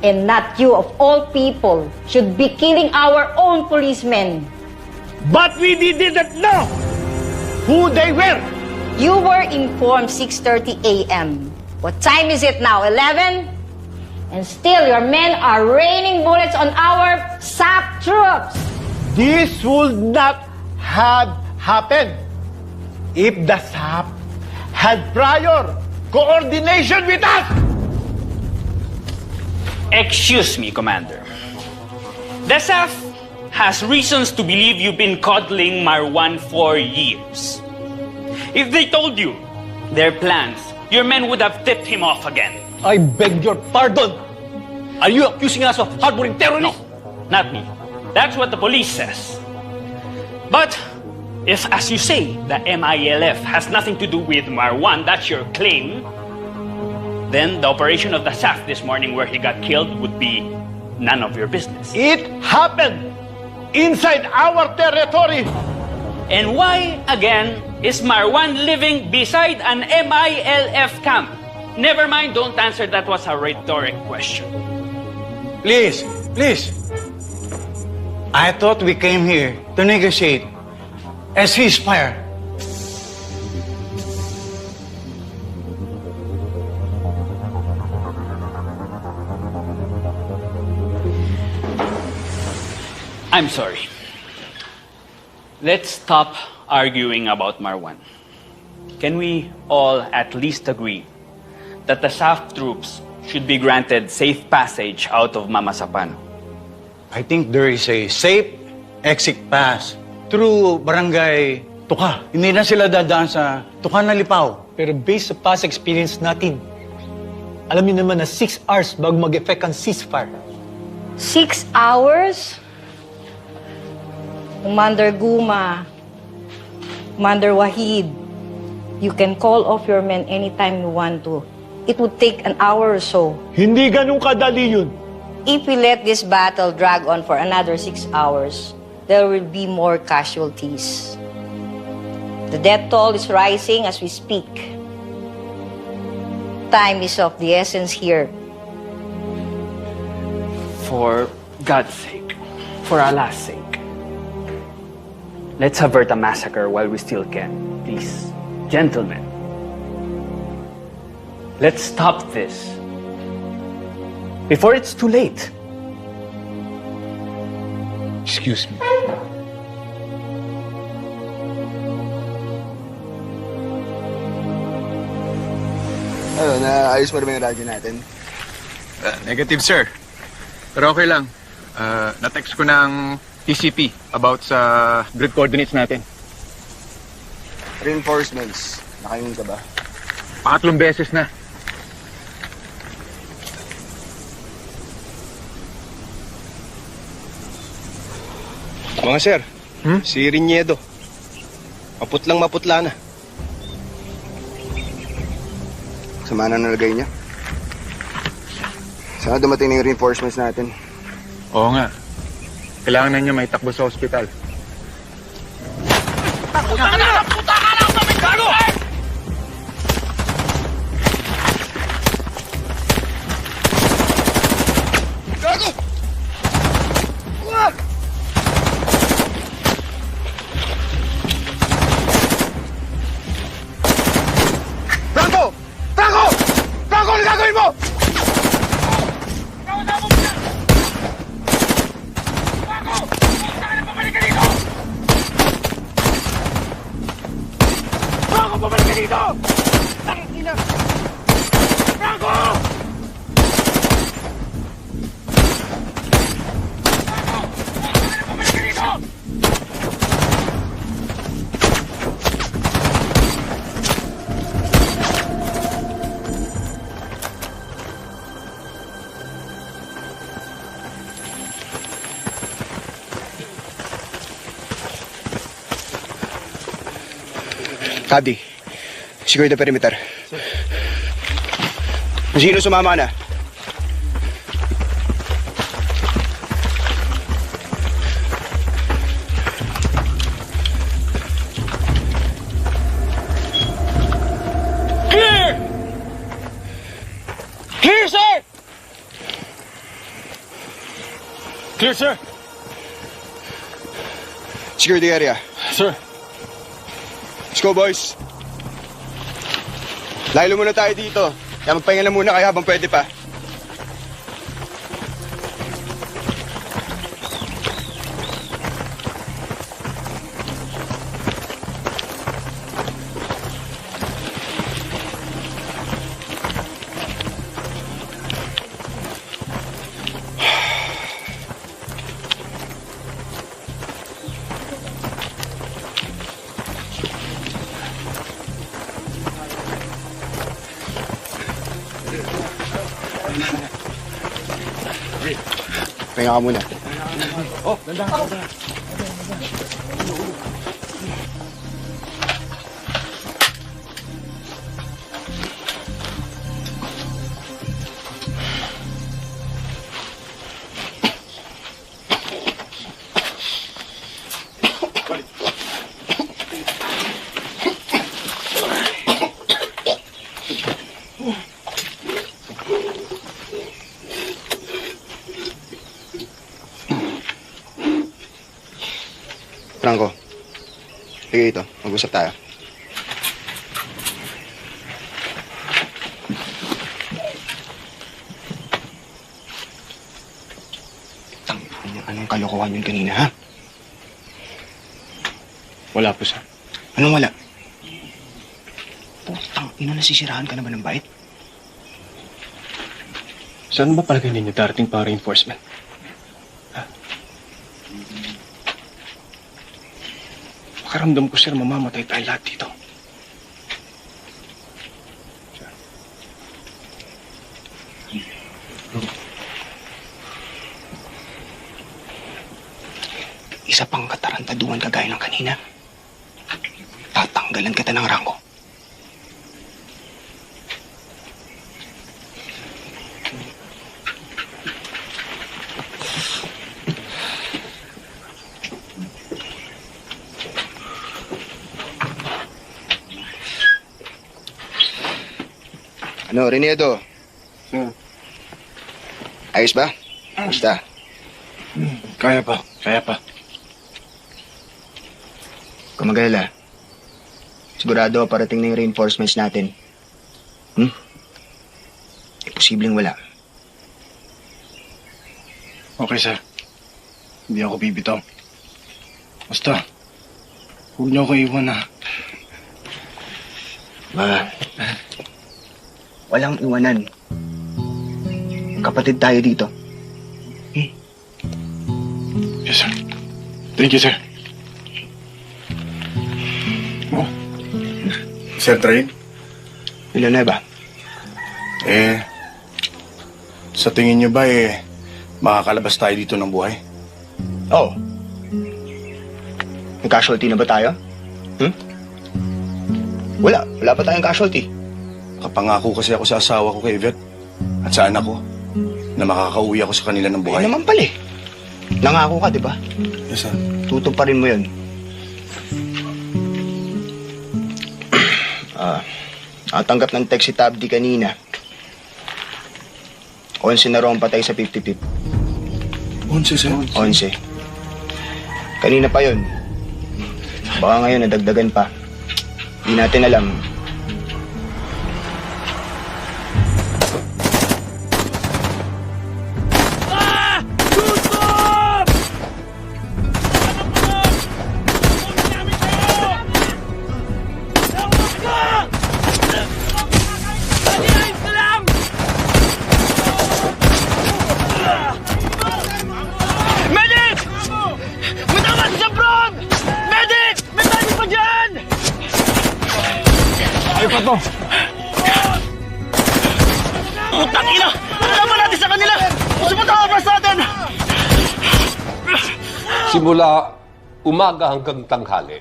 And not you, of all people, should be killing our own policemen. But we didn't know who they were. You were informed 6:30 a.m. What time is it now? 11? And still your men are raining bullets on our SAP troops. This would not have happened if the SAP had prior coordination with us. Excuse me, Commander. The SAF has reasons to believe you've been coddling Marwan for years. If they told you their plans, your men would have tipped him off again. I beg your pardon. Are you accusing us of harboring terrorists? No, not me. That's what the police says. But if, as you say, the MILF has nothing to do with Marwan, that's your claim, then the operation of the SAF this morning where he got killed would be none of your business. It happened inside our territory. And why, again, is Marwan living beside an MILF camp? Never mind, don't answer. That was a rhetoric question. Please, please. I thought we came here to negotiate a ceasefire. I'm sorry. Let's stop arguing about Marwan. Can we all at least agree that the SAF troops should be granted safe passage out of Mamasapano? I think there is a safe exit pass through Barangay Tuka. Hindi na sila dadaan sa Tuka na Lipaw. Pero based sa past experience natin, alam niyo naman na 6 hours bago mag-effect ang ceasefire. 6 hours? Commander Guma, Commander Wahid, You can call off your men anytime you want to. It would take an hour or so. Hindi ganun kadali yun. If we let this battle drag on for another 6 hours, there will be more casualties. The death toll is rising as we speak. Time is of the essence here. For God's sake, for Allah's sake, let's avert a massacre while we still can, please. Gentlemen, let's stop this before it's too late. Excuse me. Ano, naayos mo naman yung radyo natin? Negative, sir. Pero okay lang. Na-text ko ng TCP about sa grid coordinates natin. Reinforcements. Nakaingin ka ba? 3 beses na. Mga sir, si Riniedo. Maputla na. Sama na nalagay niya. Sana dumating na yung reinforcements natin. Oo nga. Kailangan na niya may takbo sa ospital. Puta ka na! Puta ka na! Gago! Gago! Wag! Franco! Franco! Franco, ano gagawin mo? Franco, pabalik ka dito! Tangina! Franco! Pabalik ka dito! Cody, secure the perimeter. Sino sumama na? Clear! Clear, sir! Clear, sir. Secure the area. Sir. Let's go, boys. Laylo muna tayo dito. Kaya magpahinga na muna kayo habang pwede pa. Pahinga ka muna. Oh, ganda. Franco, sige ito. Mag-usap tayo. Anong kalokohan yun kanina, ha? Wala po, sir. Anong wala? Putang ina, nasisirahan ka na ba ng bait? Saan ba palagay ninyo darating para reinforcement? Makaramdam ko, sir, mamamatay tayo lahat dito. Isa pang katarantaduhan kagaya ng kanina. Tatanggalan kita ng rangko. Ano, Renedo? Ayos ba? Basta. Kaya pa. Kung mag-alala, sigurado parating na yung reinforcements natin. Imposibleng wala. Okay, sir. Hindi ako bibitaw. Basta, huwag niyo ako iwan na. Walang iwanan. Kapatid tayo dito. Yes, sir. Thank you, sir. Oh. Sir Train? Villanueva. Sa tingin niyo ba makakalabas tayo dito ng buhay? Oo. May casualty na ba tayo? Wala pa tayong casualty. Kapangako kasi ako sa asawa ko kay Yvette at sa anak ko na makakauwi ako sa kanila ng buhay. Ay naman pala eh. Nangako ka, di ba? Yes, sir. Tutuparin mo yun. Natanggap ng text si Tabdi kanina. 11 na raw ang patay sa 55. 11, sir? 11. Kanina pa yun. Baka ngayon nadagdagan pa. Di natin alam. Medic! Matama sa abroad! Medic! May medic pa dyan! Ay, Pato! Putang ina! Laban natin sa kanila! Sumunta ka sa atin! Simula umaga hanggang tanghali,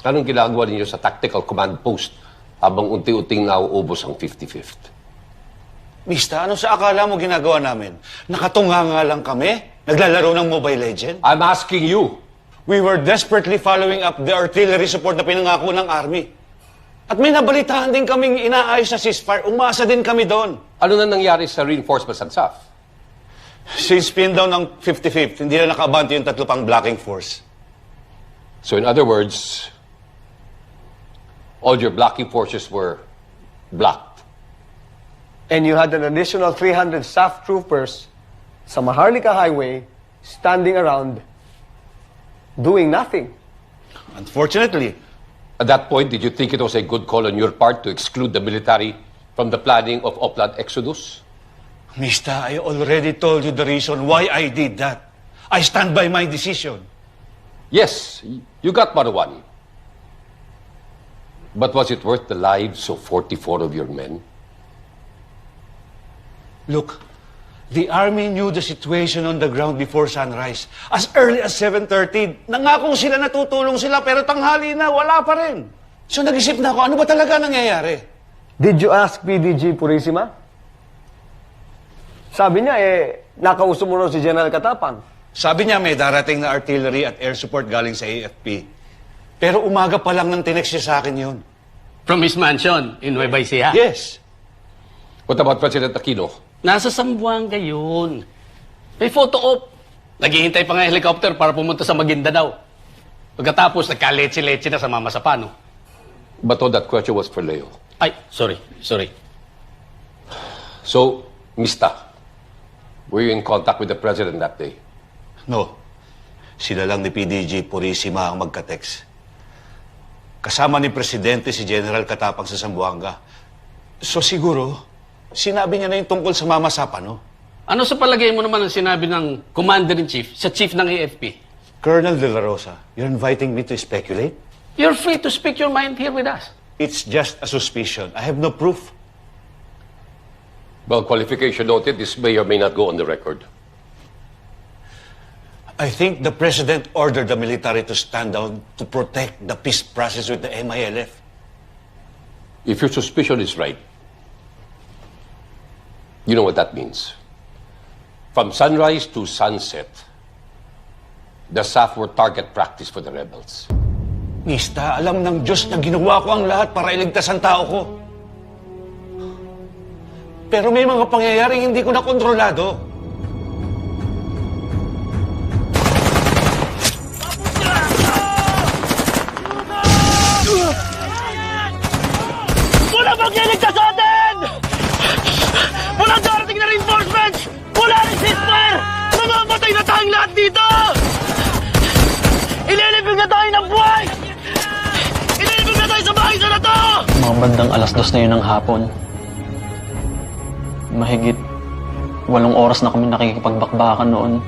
anong ginagawa ninyo sa tactical command post habang unti-unting nauubos ang 55th? Mista, ano sa akala mo ginagawa namin? Nakatunga nga lang kami? Naglalaro ng Mobile Legend? I'm asking you. We were desperately following up the artillery support na pinangako ng Army. At may nabalitaan din kaming inaayos sa ceasefire. Umasa din kami doon. Ano na nangyari sa reinforcements at SAF? Since pin down ng 55th, hindi na nakabante yung 3 pang blocking force. So in other words, all your blocking forces were blocked. And you had an additional 300 SAF troopers sa Maharlika Highway standing around doing nothing. Unfortunately. At that point, did you think it was a good call on your part to exclude the military from the planning of Opland Exodus? Mista, I already told you the reason why I did that. I stand by my decision. Yes, you got Marwan. But was it worth the lives of 44 of your men? Look, the Army knew the situation on the ground before sunrise. As early as 7:30, nangakong sila natutulong sila pero tanghali na, wala pa rin. So nag-isip na ako, ano ba talaga nangyayari? Did you ask PDG Purisima? Sabi niya, nakausap mo raw si General Katapang. Sabi niya may darating na artillery at air support galing sa AFP. Pero umaga pa lang nang tinext siya sa akin yun. From his mansion in Nueva Ecija? Yes. What about President Aquino? Nasa Zamboanga yun. May photo op. Naghihintay pa nga yung helicopter para pumunta sa Maguindanao. Pagkatapos, nagka-leche-leche na sa Mama Sapano. But all that question was for Leo. Ay, sorry. So, Mista, were you in contact with the President that day? No. Sila lang ni PDG Purisima ang magka-text. Kasama ni Presidente si General Katapang sa Zamboanga. So siguro, sinabi niya na yung tungkol sa Mama Sapano. Ano sa palagay mo naman ang sinabi ng Commander-in-Chief sa Chief ng AFP? Colonel De La Rosa, you're inviting me to speculate? You're free to speak your mind here with us. It's just a suspicion. I have no proof. Well, qualification noted, this may or may not go on the record. I think the President ordered the military to stand down to protect the peace process with the MILF. If your suspicion is right, you know what that means. From sunrise to sunset, the SAF were target practice for the rebels. Mista, alam ng Diyos na ginawa ko ang lahat para iligtas ang tao ko. Pero may mga pangyayaring hindi ko na kontrolado. Wala magliligtas sa atin! Walang darating na reinforcements! Wala rin ceasefire! Namamatay na tayong lahat dito! Ililibig na tayo ng buhay! Ililibig na tayo sa bahay na to! Mga bandang 2:00 na yun ng hapon. Mahigit 8 oras na kami nakikipagbakbakan noon.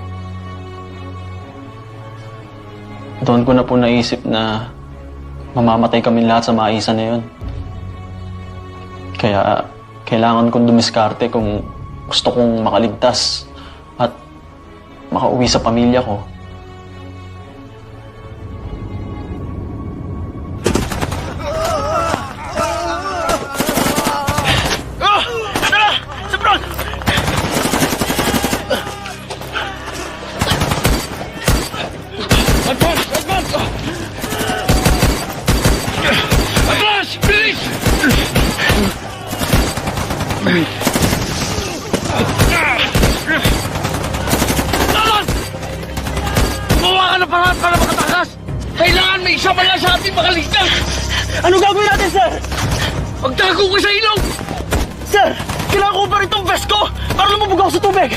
Doon ko na po naisip na mamamatay kami lahat sa maisa na yun. Kaya kailangan kong dumiskarte kung gusto kong makaligtas at makauwi sa pamilya ko. Tara! Sa front! Advance! Advance! Advance! Bilis! Talon! Gumawa ka ng paraan para makatakas! Kailangan may isa man lang sa ating makaligtas! Ano gagawin natin, sir? Magtago ka sa ilog! Sir, kailangan ko pa rin itong vest ko para lumubog ako sa tubig!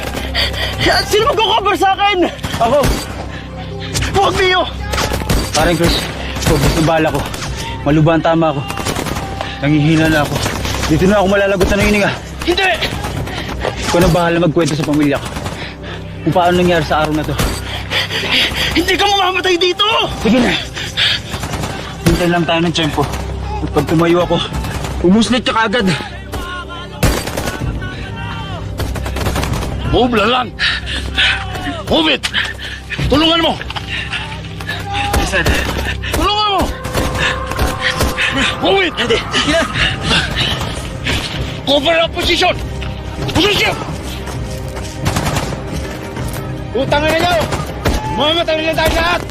Sino magko-cover sa akin? Ako. Huwag niyo! Parang Chris, gusto bala ko. Malubhan tama ako. Nangihina na ako. Dito na ako malalagot na hininga. Hindi! Ikaw na bahala magkwento sa pamilya ko. Kung paano nangyari sa araw na to. Hindi ka mamamatay dito! Sige na. Hintay lang tayo ng tiyempo. At pag tumayo ako, umuslit ka agad. Move lang! Move it! Tulungan mo! Sir. Tulungan mo! Move it! Hindi. Sige na. Cover up position! Position! Utang na nyo! Mamamatay na lang tayo lahat!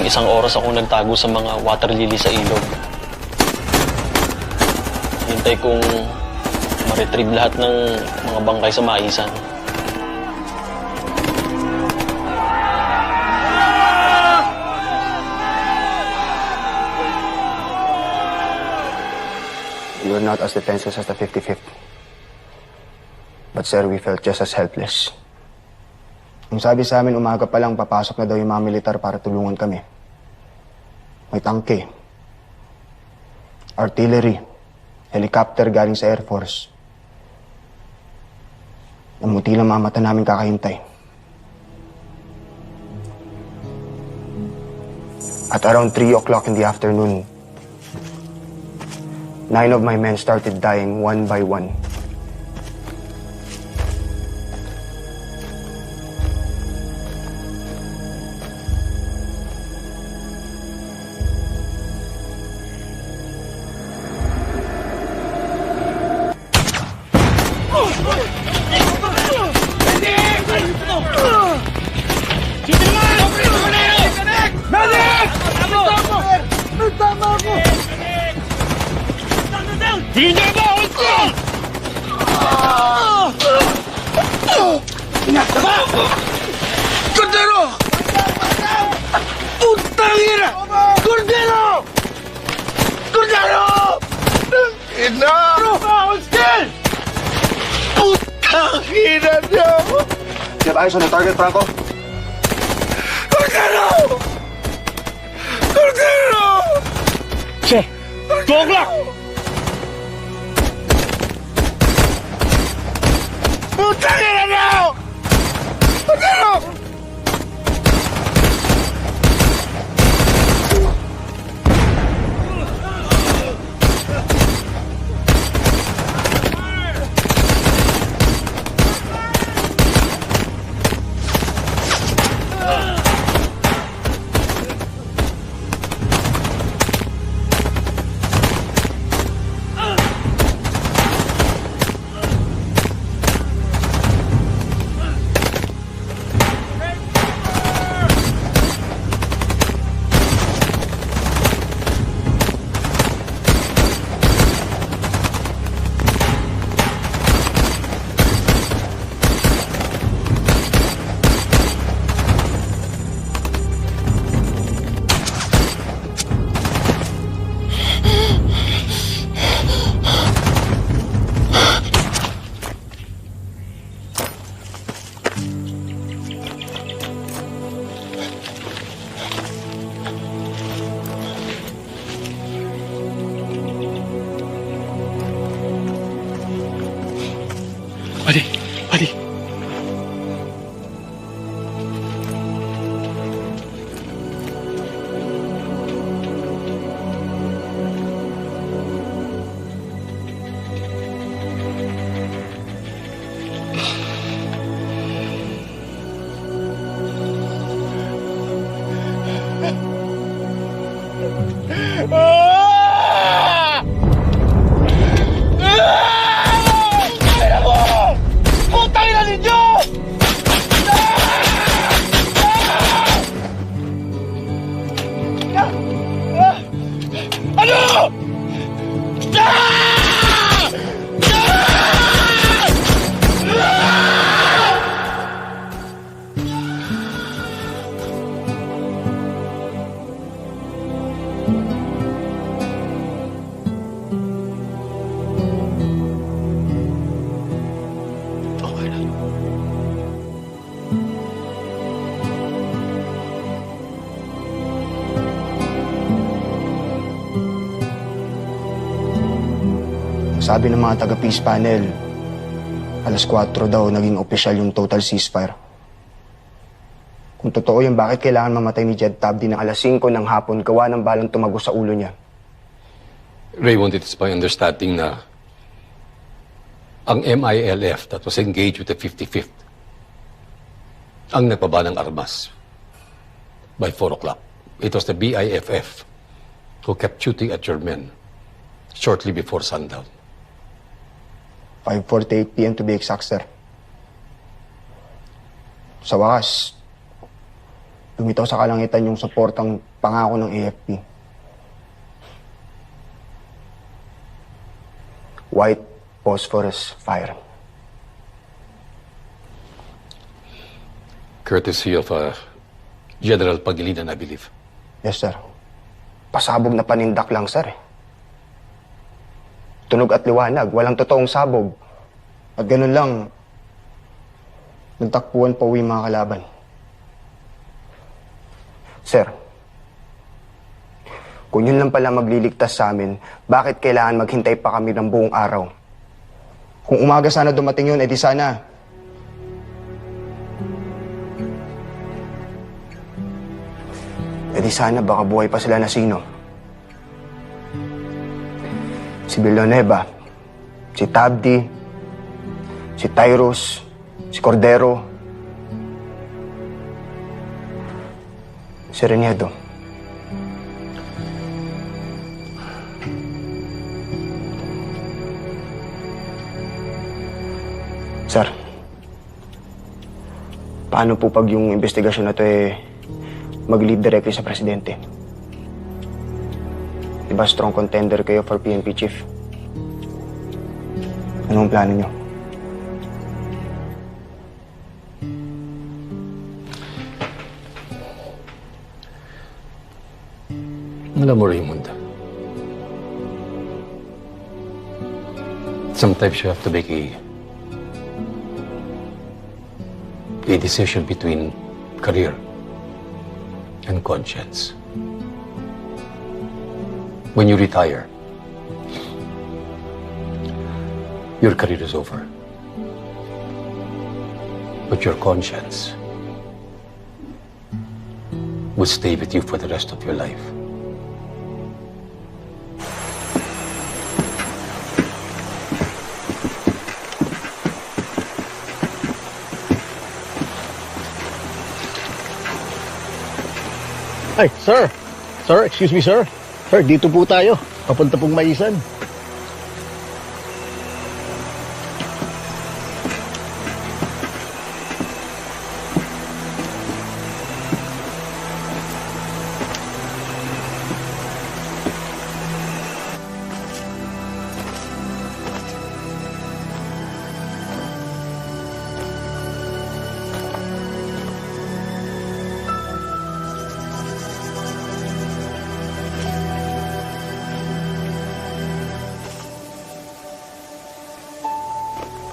Isang oras akong nagtago sa mga water lily sa ilog. Hintay kong ma-retrieve lahat ng mga bangkay sa maisan. You are not as defenseless as the 55th. But sir, we felt just as helpless. Yung sabi sa amin, umaga pa lang papasok na daw yung mga militar para tulungan kami. May tangke, artillery, helicopter galing sa Air Force. Namuti lang mga mata namin kakahintay. At around 3 o'clock in the afternoon, 9 of my men started dying one by one. Cordero! Putang ina! Cordero! Cordero! Ina! Hold still! Putang ina niyo! Get eyes on the target, Franco. Cordero! Cordero! Che, 2 o'clock! Putang ina niyo! Cordero! Buddy, buddy. Putang ina ninyo! Ano? Sabi ng mga taga-peace panel, alas 4 daw naging opisyal yung total ceasefire. Kung totoo yun, bakit kailangan mamatay ni Jed Tabdi ng alas 5 ng hapon gawa ng balang tumago sa ulo niya? Raymond, it is my understanding na ang MILF that was engaged with the 55th ang nagpaba ng armas by 4 o'clock. It was the BIFF who kept shooting at your men shortly before sundown. 5:48 p.m. to be exact, sir. Sa wakas, lumitaw sa kalangitan yung suportang pangako ng AFP. White phosphorus fire. Courtesy of General Pagilinan, I believe. Yes, sir. Pasabog na panindak lang, sir. Tunog at liwanag, walang totoong sabog. At ganun lang, nagtakpuan pa uwi mga kalaban. Sir, kung yun lang pala magliligtas sa amin, bakit kailangan maghintay pa kami ng buong araw? Kung umaga sana dumating yun, edi sana. Edi sana baka buhay pa sila na sino. si Villanueva, si Tabdi, si Tyrus, si Cordero, si Reniedo. Sir, paano po pag yung investigasyon na to mag-lead directly sa presidente? Diba strong contender kayo for PNP chief? Anong plano nyo? Alam mo, Raymond, sometimes you have to make a decision between career and conscience. When you retire, your career is over. But your conscience will stay with you for the rest of your life. Ay, sir! Sir, excuse me, sir. Sir, dito po tayo. Papunta pong Maisan.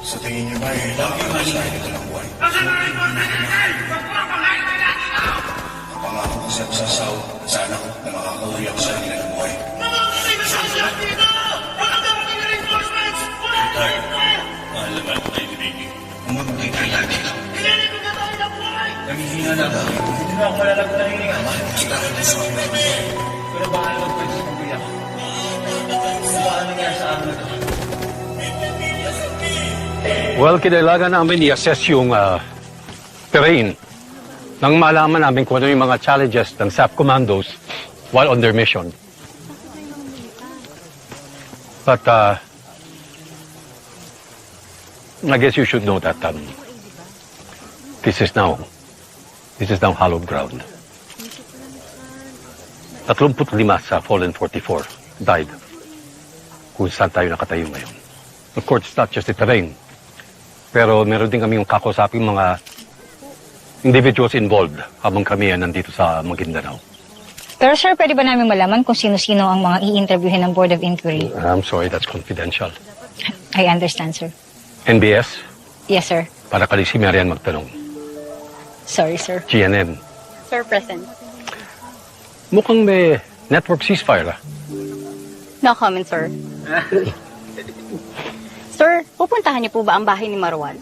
Sa tingin niyo ba lagi masaya ito ng buhay? Napangako ko sa sasaw, sana na makakauwi ako sa kanila ng buhay. Retired, mahal naman ko kayo binigay. Kung magpapagay lagi lang. Namihina na ako. Hindi na ako malalag na hininga. Mahal ko sila ka sa mga buhay. Pero baka naman pwede sa pagbiya ko. Baka nangyari sa amin ito. Well, kinailangan namin i-assess yung terrain nang malaman namin kung ano yung mga challenges ng SAF commandos while on their mission. But I guess you should know that this is now hallowed ground. 35 sa Fallen 44 died kung saan tayo nakatayo ngayon. Of course, it's not just the terrain. Pero meron din kami yung kakusaping mga individuals involved habang kami nandito sa Maguindanao. Pero sir, pwede ba namin malaman kung sino-sino ang mga i-interviewin ng Board of Inquiry? I'm sorry, that's confidential. I understand, sir. NBS? Yes, sir. Para kali si Marian magtanong. Sorry, sir. GNN? Sir, present. Mukhang may network ceasefire, No comment, sir. Sir, pupuntahan niyo po ba ang bahay ni Marwan?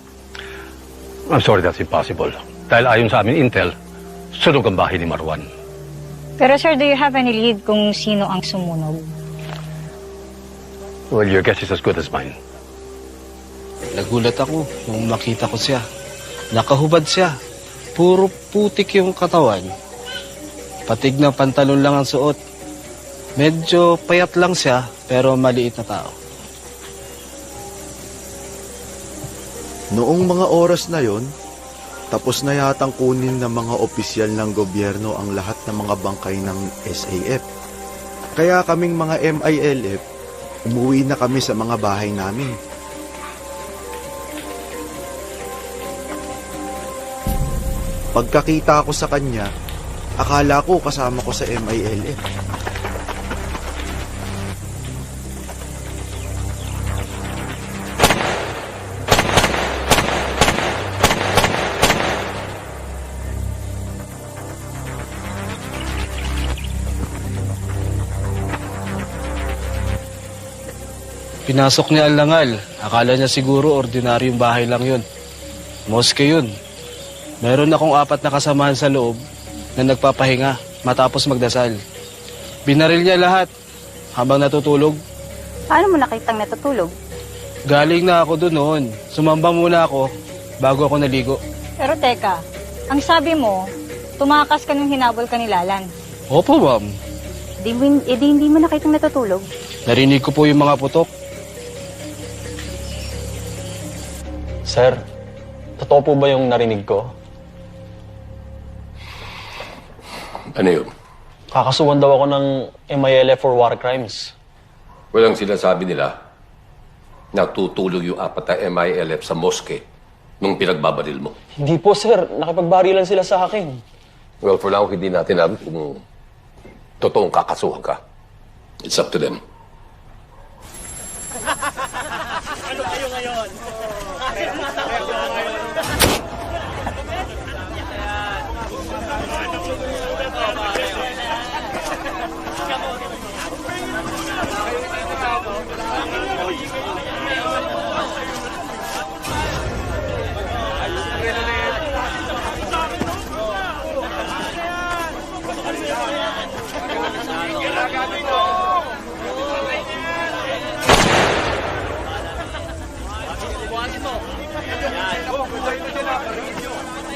I'm sorry, that's impossible. Dahil ayon sa amin intel, sunog ang bahay ni Marwan. Pero sir, do you have any lead kung sino ang sumunog? Well, your guess is as good as mine. Nagulat ako nung makita ko siya. Nakahubad siya. Puro putik yung katawan. Patig na pantalon lang ang suot. Medyo payat lang siya, pero maliit na tao. Noong mga oras na yon, tapos na yatang kunin ng mga opisyal ng gobyerno ang lahat ng mga bangkay ng SAF. Kaya kaming mga MILF, umuwi na kami sa mga bahay namin. Pagkakita ko sa kanya, akala ko kasama ko sa MILF. Pinasok ni Alangal. Akala niya siguro ordinaryong bahay lang yun. Moske yun. Meron akong 4 na kasamahan sa loob na nagpapahinga matapos magdasal. Binaril niya lahat habang natutulog. Paano mo nakitang natutulog? Galing na ako doon noon. Sumamba muna ako bago ako naligo. Pero teka, ang sabi mo, tumakas ka nung hinabol ka ni Lalan. Opo, ma'am. Hindi mo nakitang natutulog. Narinig ko po yung mga putok. Sir, totoo po ba yung narinig ko? Ano yun? Kakasuhan daw ako ng MILF for war crimes. Walang sinasabi nila natutulog yung 4 na MILF sa moske nung pinagbabaril mo. Hindi po, sir. Nakipagbarilan sila sa akin. Well, for now, hindi natin alam kung totoong kakasuhan ka. It's up to them. Ano kayo ngayon?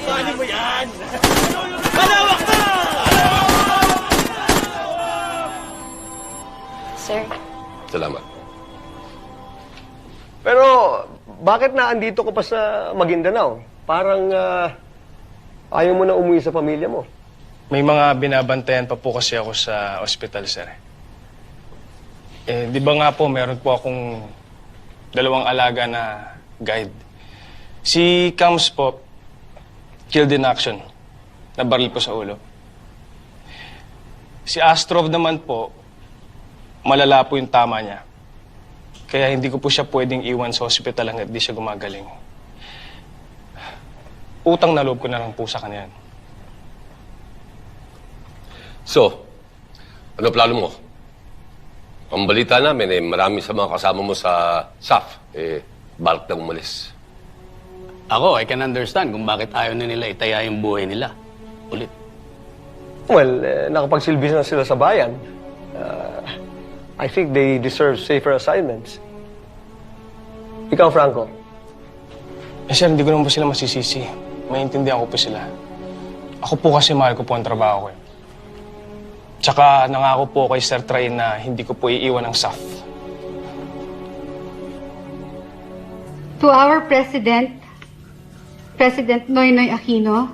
Ano mo yan? Malawak na! Sir, Salamat. Pero, bakit na andito ka pa sa Maguindanao? Parang ayaw mo na umuwi sa pamilya mo. May mga binabantayan pa po kasi ako sa ospital, sir. Di ba nga po, meron po akong 2 alaga na guide. Si Cams po, killed in action. Nabaril po sa ulo. Si Astrov naman po, malala po yung tama niya. Kaya hindi ko po siya pwedeng iwan sa ospital hanggat di siya gumagaling. Utang na loob ko na lang po sa kanya. So, ano plano mo? Ang balita namin, marami sa mga kasama mo sa SAF, balak na umalis. Ako, I can understand kung bakit ayaw na nila itaya yung buhay nila. Ulit. Well, nakapagsilbi na sila sa bayan. I think they deserve safer assignments. Ikaw, Franco. Sir, hindi ko naman po sila masisisi. Maintindihan ko po sila. Ako po kasi mahal ko po ang trabaho ko. Tsaka nangako po kay Sir Train na hindi ko po iiwan ang SAF. To our President, President Noynoy Aquino,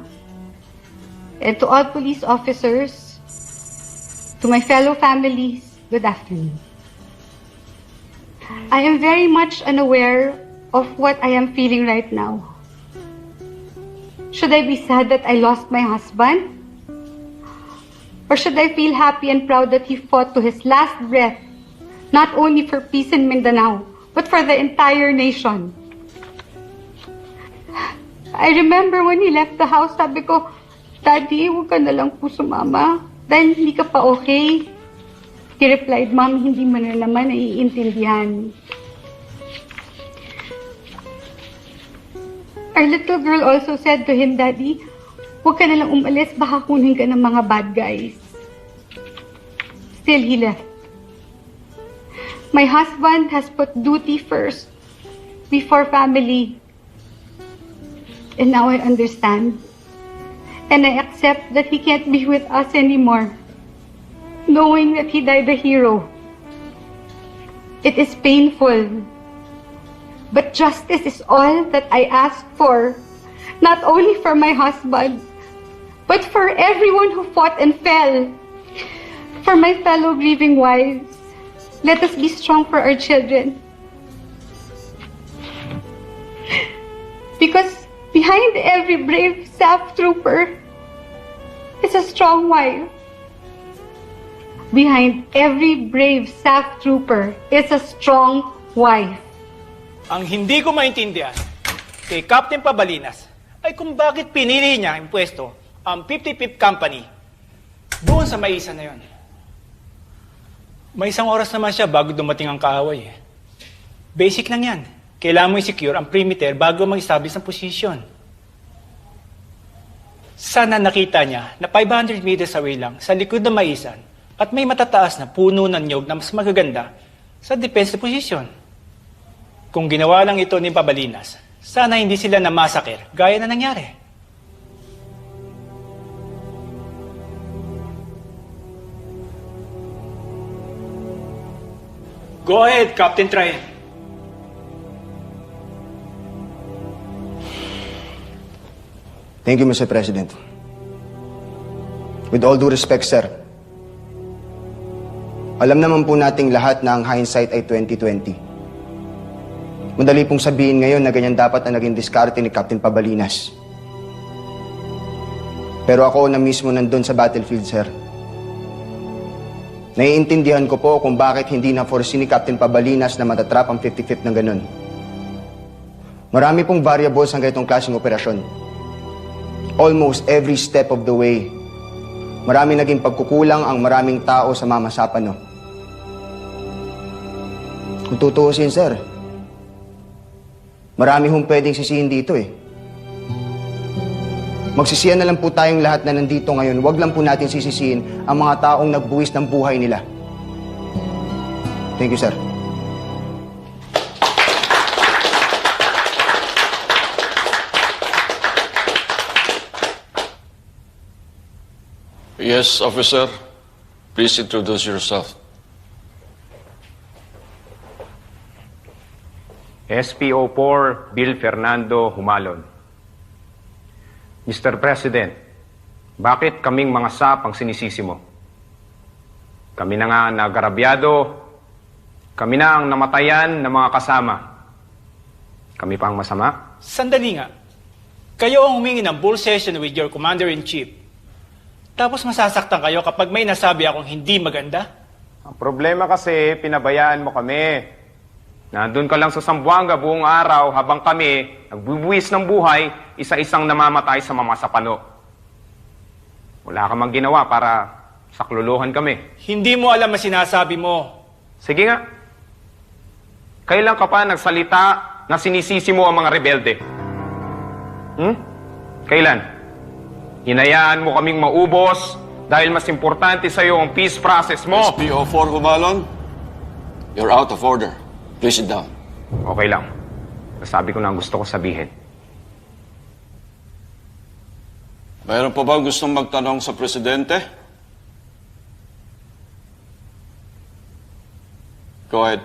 and to all police officers, to my fellow families, good afternoon. I am very much unaware of what I am feeling right now. Should I be sad that I lost my husband? Or should I feel happy and proud that he fought to his last breath, not only for peace in Mindanao, but for the entire nation? I remember when he left the house, sabi ko, Daddy, huwag ka na lang po sumama dahil hindi ka pa okay. He replied, Mom, hindi mo na naman naiintindihan. Our little girl also said to him, Daddy, huwag ka na lang umalis, baka kunin ka ng mga bad guys. Still, he left. My husband has put duty first, before family. And now I understand. And I accept that he can't be with us anymore, knowing that he died a hero. It is painful. But justice is all that I ask for, not only for my husband, but for everyone who fought and fell. For my fellow grieving wives, let us be strong for our children. Because behind every brave SAF trooper is a strong wife. Behind every brave SAF trooper is a strong wife. Ang hindi ko maintindihan kay Captain Pabalinas ay kung bakit pinili niya ang pwesto ang 50-50 company doon sa maisa na yon. May 1 oras naman siya bago dumating ang kaaway. Basic lang yan. Kailangan mo i-secure ang perimeter bago mag-establish ng posisyon. Sana nakita niya na 500 meters away lang sa likod ng maisan at may matataas na puno ng nyog na mas magaganda sa defensive position. Kung ginawa lang ito ni Pabalinas, sana hindi sila namasakir gaya na nangyari. Go ahead, Captain Train. Thank you, Mr. President. With all due respect, sir, alam naman po nating lahat na ang hindsight ay 2020. Madali pong sabihin ngayon na ganyan dapat na naging diskarte ni Captain Pabalinas. Pero ako na mismo nandun sa battlefield, sir. Naiintindihan ko po kung bakit hindi na-foresee ni Captain Pabalinas na matatrap ang 55th ng ganun. Marami pong variables ang ganitong klaseng operasyon. Almost every step of the way, marami naging pagkukulang ang maraming tao sa mamasapan, no? Kung tutuusin, sir, marami hong pwedeng sisihin dito, eh. Magsisiyan na lang po tayong lahat na nandito ngayon. Huwag lang po natin sisisihin ang mga taong nagbuwis ng buhay nila. Thank you, sir. Yes, officer. Please introduce yourself. SPO4 Bill Fernando Humalon. Mr. President, bakit kaming mga SAP ang sinisisi mo? Kami na nga nagarabyado, kami na ang namatayan ng mga kasama. Kami pa ang masama? Sandali nga. Kayo ang humingi ng bull session with your Commander-in-Chief. Tapos masasaktan kayo kapag may nasabi akong hindi maganda? Ang problema kasi, pinabayaan mo kami. Nandun ka lang sa Zamboanga buong araw habang kami, nagbubuwis ng buhay, isa-isang namamatay sa mamasapano. Wala ka mang ginawa para sakluluhan kami. Hindi mo alam ang sinasabi mo. Sige nga. Kailan ka pa nagsalita na sinisisi mo ang mga rebelde? Kailan? Hinayaan mo kaming maubos dahil mas importante sa'yo ang peace process mo. SPO4 Humalon, you're out of order. Please sit down. Okay lang. Nasabi ko na ang gusto ko sabihin. Mayroon pa ba gustong magtanong sa Presidente? Go ahead.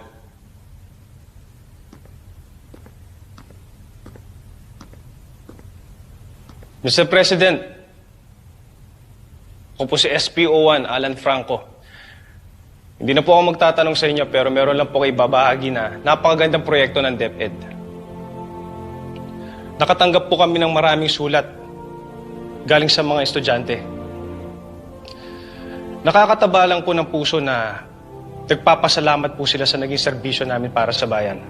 Mr. President, ako po si SPO1 Alan Franco. Hindi na po ako magtatanong sa inyo pero meron lang po kayo ibabahagi na napakagandang proyekto ng DepEd. Nakatanggap po kami ng maraming sulat galing sa mga estudyante. Nakakataba lang po ng puso na nagpapasalamat po sila sa naging serbisyo namin para sa bayan.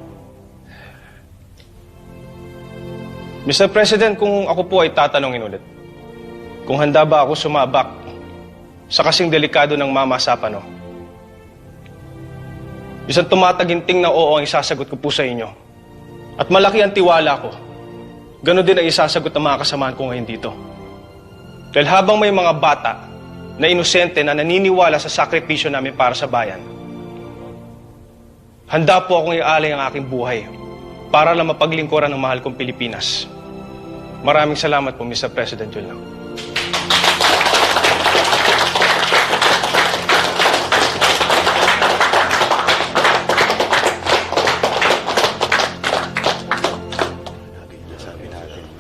Mr. President, kung ako po ay tatanungin ulit, kung handa ba ako sumabak sa kasing delikado ng Mama Sapano, isang tumataginting na oo ang isasagot ko po sa inyo. At malaki ang tiwala ko. Ganon din ang isasagot ng mga kasamahan ko ngayon dito. Dahil habang may mga bata na inosente na naniniwala sa sakripisyo namin para sa bayan, handa po akong ialay ang aking buhay para lang mapaglingkuran ng mahal kong Pilipinas. Maraming salamat po, Mr. President. Yun lang.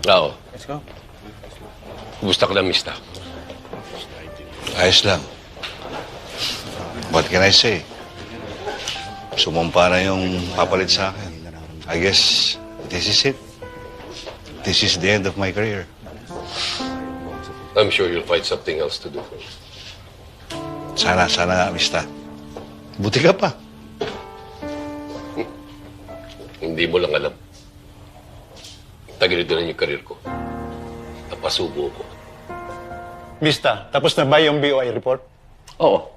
Oo. Let's go. Kumusta ka lang, Mista? Ayos lang. What can I say? Sumumpa na yung papalit sa akin. I guess this is it. This is the end of my career. I'm sure you'll find something else to do. Sana nga, Mista. Buti ka pa. Hindi mo lang alam. Tagilid na yung karir ko. Napasubo ko. Mista, tapos na ba yung BOI report? Oo.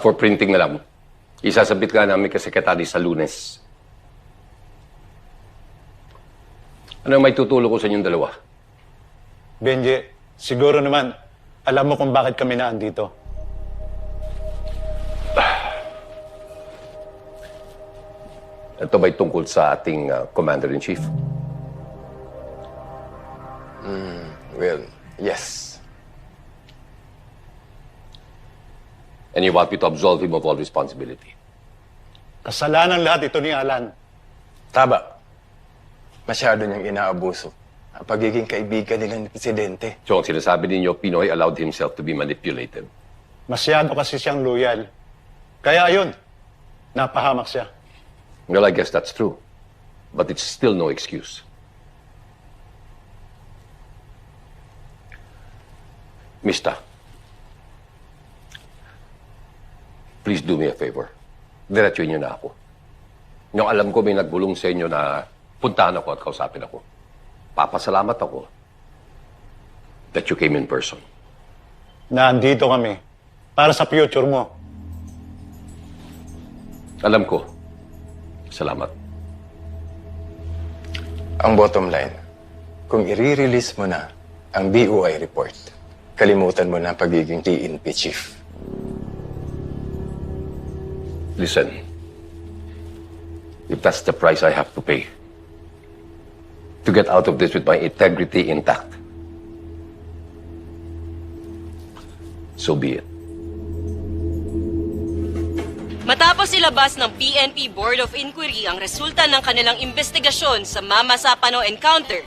For printing na lang. Isasabit ka namin kay Sekretary sa Lunes. Ano may tutulong ko sa inyong dalawa? Benji, siguro naman, alam mo kung bakit kami naandito. Ito ba'y tungkol sa ating Commander-in-Chief? Well, yes. And you want me to absolve him of all responsibility? Kasalanan lahat ito ni Alan. Tama. Masyado niyang inaabuso ang pagiging kaibigan nila ni Presidente. So, ang sinasabi ninyo, Pinoy allowed himself to be manipulated. Masyado kasi siyang loyal. Kaya ayun, napahamak siya. Well, I guess that's true. But it's still no excuse. Mista, please do me a favor. Diretsuin niyo na ako. Yung alam ko may nagbulong sa inyo na puntahan ako at kausapin ako. Papasalamat ako that you came in person. Nandito kami para sa future mo. Alam ko. Salamat. Ang bottom line, kung i-release mo na ang BOI report, kalimutan mo na ang pagiging PNP chief. Listen, if that's the price I have to pay to get out of this with my integrity intact, so be it. Matapos ilabas ng PNP Board of Inquiry ang resulta ng kanilang investigasyon sa Mama Sapano encounter,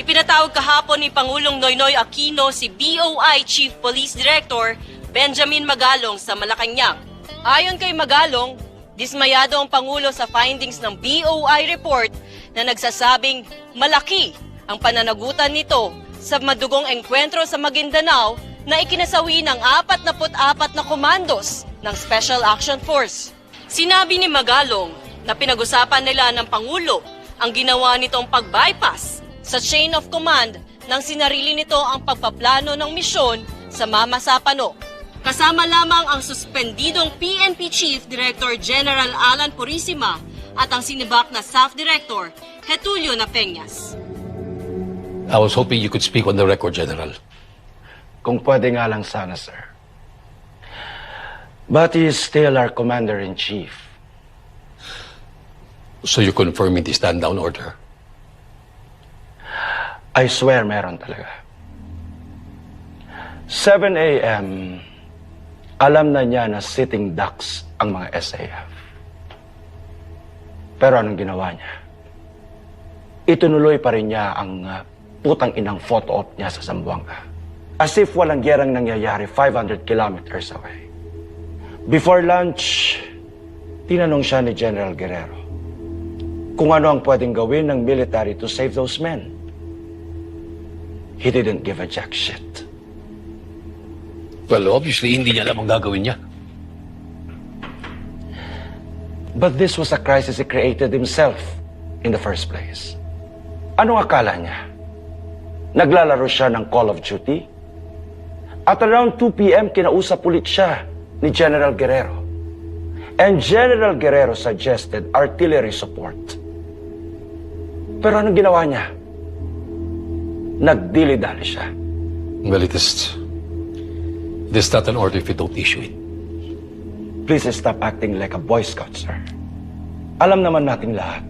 ipinatawag kahapon ni Pangulong Noynoy Aquino si BOI Chief Police Director Benjamin Magalong sa Malacanang. Ayon kay Magalong, dismayado ang Pangulo sa findings ng BOI report na nagsasabing malaki ang pananagutan nito sa madugong engkwentro sa Maguindanao na ikinasawi ng 44 na komandos ng Special Action Force. Sinabi ni Magalong na pinag-usapan nila ng Pangulo ang ginawa nitong pag-bypass sa chain of command nang sinarili nito ang pagpaplano ng misyon sa Mama Sapano. Kasama lamang ang suspendidong PNP Chief Director General Alan Purisima at ang sinibak na Staff Director Getulio Napeñas. I was hoping you could speak on the record, General. Kung pwede nga lang sana, sir. But he is still our Commander-in-Chief. So you're confirming the stand-down order? I swear meron talaga. 7 a.m., alam na niya na sitting ducks ang mga SAF. Pero anong ginawa niya? Itunuloy pa rin niya ang putang inang photo op niya sa Zamboanga. As if walang gerang nangyayari 500 kilometers away. Before lunch, tinanong siya ni General Guerrero kung ano ang pwedeng gawin ng military to save those men. He didn't give a jack shit. Well, obviously, hindi niya alam ang gagawin niya. But this was a crisis he created himself in the first place. Anong akala niya? Naglalaro siya ng Call of Duty? At around 2 p.m., kinausap ulit siya ni General Guerrero. And General Guerrero suggested artillery support. Pero anong ginawa niya? Nagdili-dali siya. Well, it is not an order if you don't issue it. Please stop acting like a Boy Scout, sir. Alam naman nating lahat.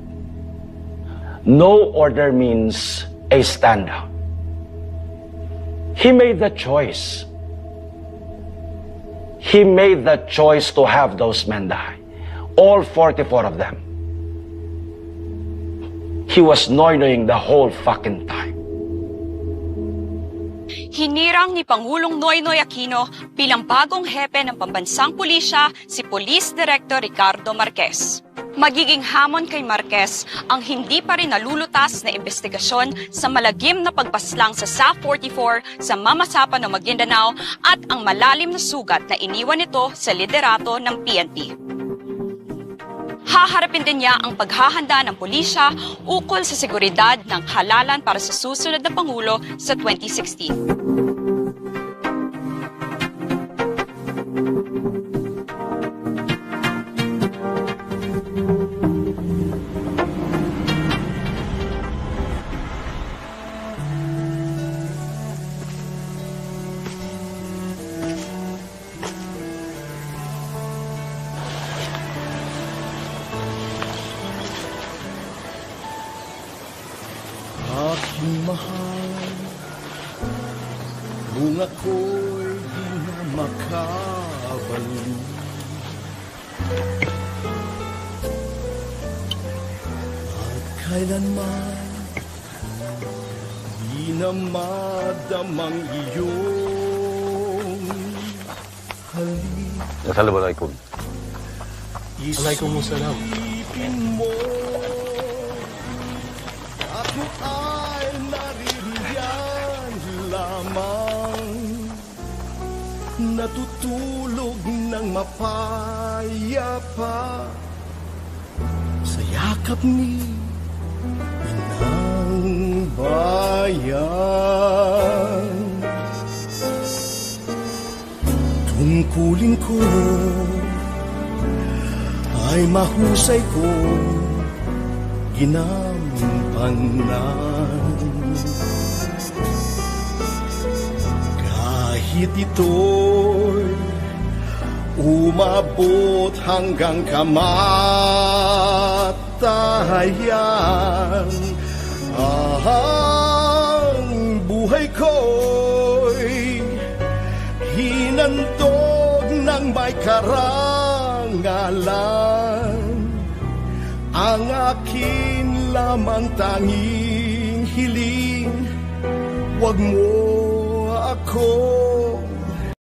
No order means a stand-down. He made the choice. He made the choice to have those men die. All 44 of them. He was noynoying the whole fucking time. Hinirang ni Pangulong Noynoy Aquino bilang bagong hepe ng pambansang pulisya si Police Director Ricardo Marquez. Magiging hamon kay Marquez ang hindi pa rin nalulutas na investigasyon sa malagim na pagbaslang sa SAF-44 sa Mama Sapano, Maguindanao at ang malalim na sugat na iniwan nito sa liderato ng PNP. Haharapin din niya ang paghahanda ng pulisya ukol sa seguridad ng halalan para sa susunod na Pangulo sa 2016. mahal kung ako'y di na makabalik. At kailanman di na madamang iyong halik. Assalamualaikum. Waalaikumsalam. Isipin mo, ako ay naririyan lamang, natutulog ng mapayapa sa yakap ni Inang Bayan. Tungkulin ko ay mahusay ko ginampanan. Kahit ito'y umabot hanggang kamatayan, ang buhay ko'y hinandog ng may karangalan. Ang akin lamang tanging hiling, wag mo ako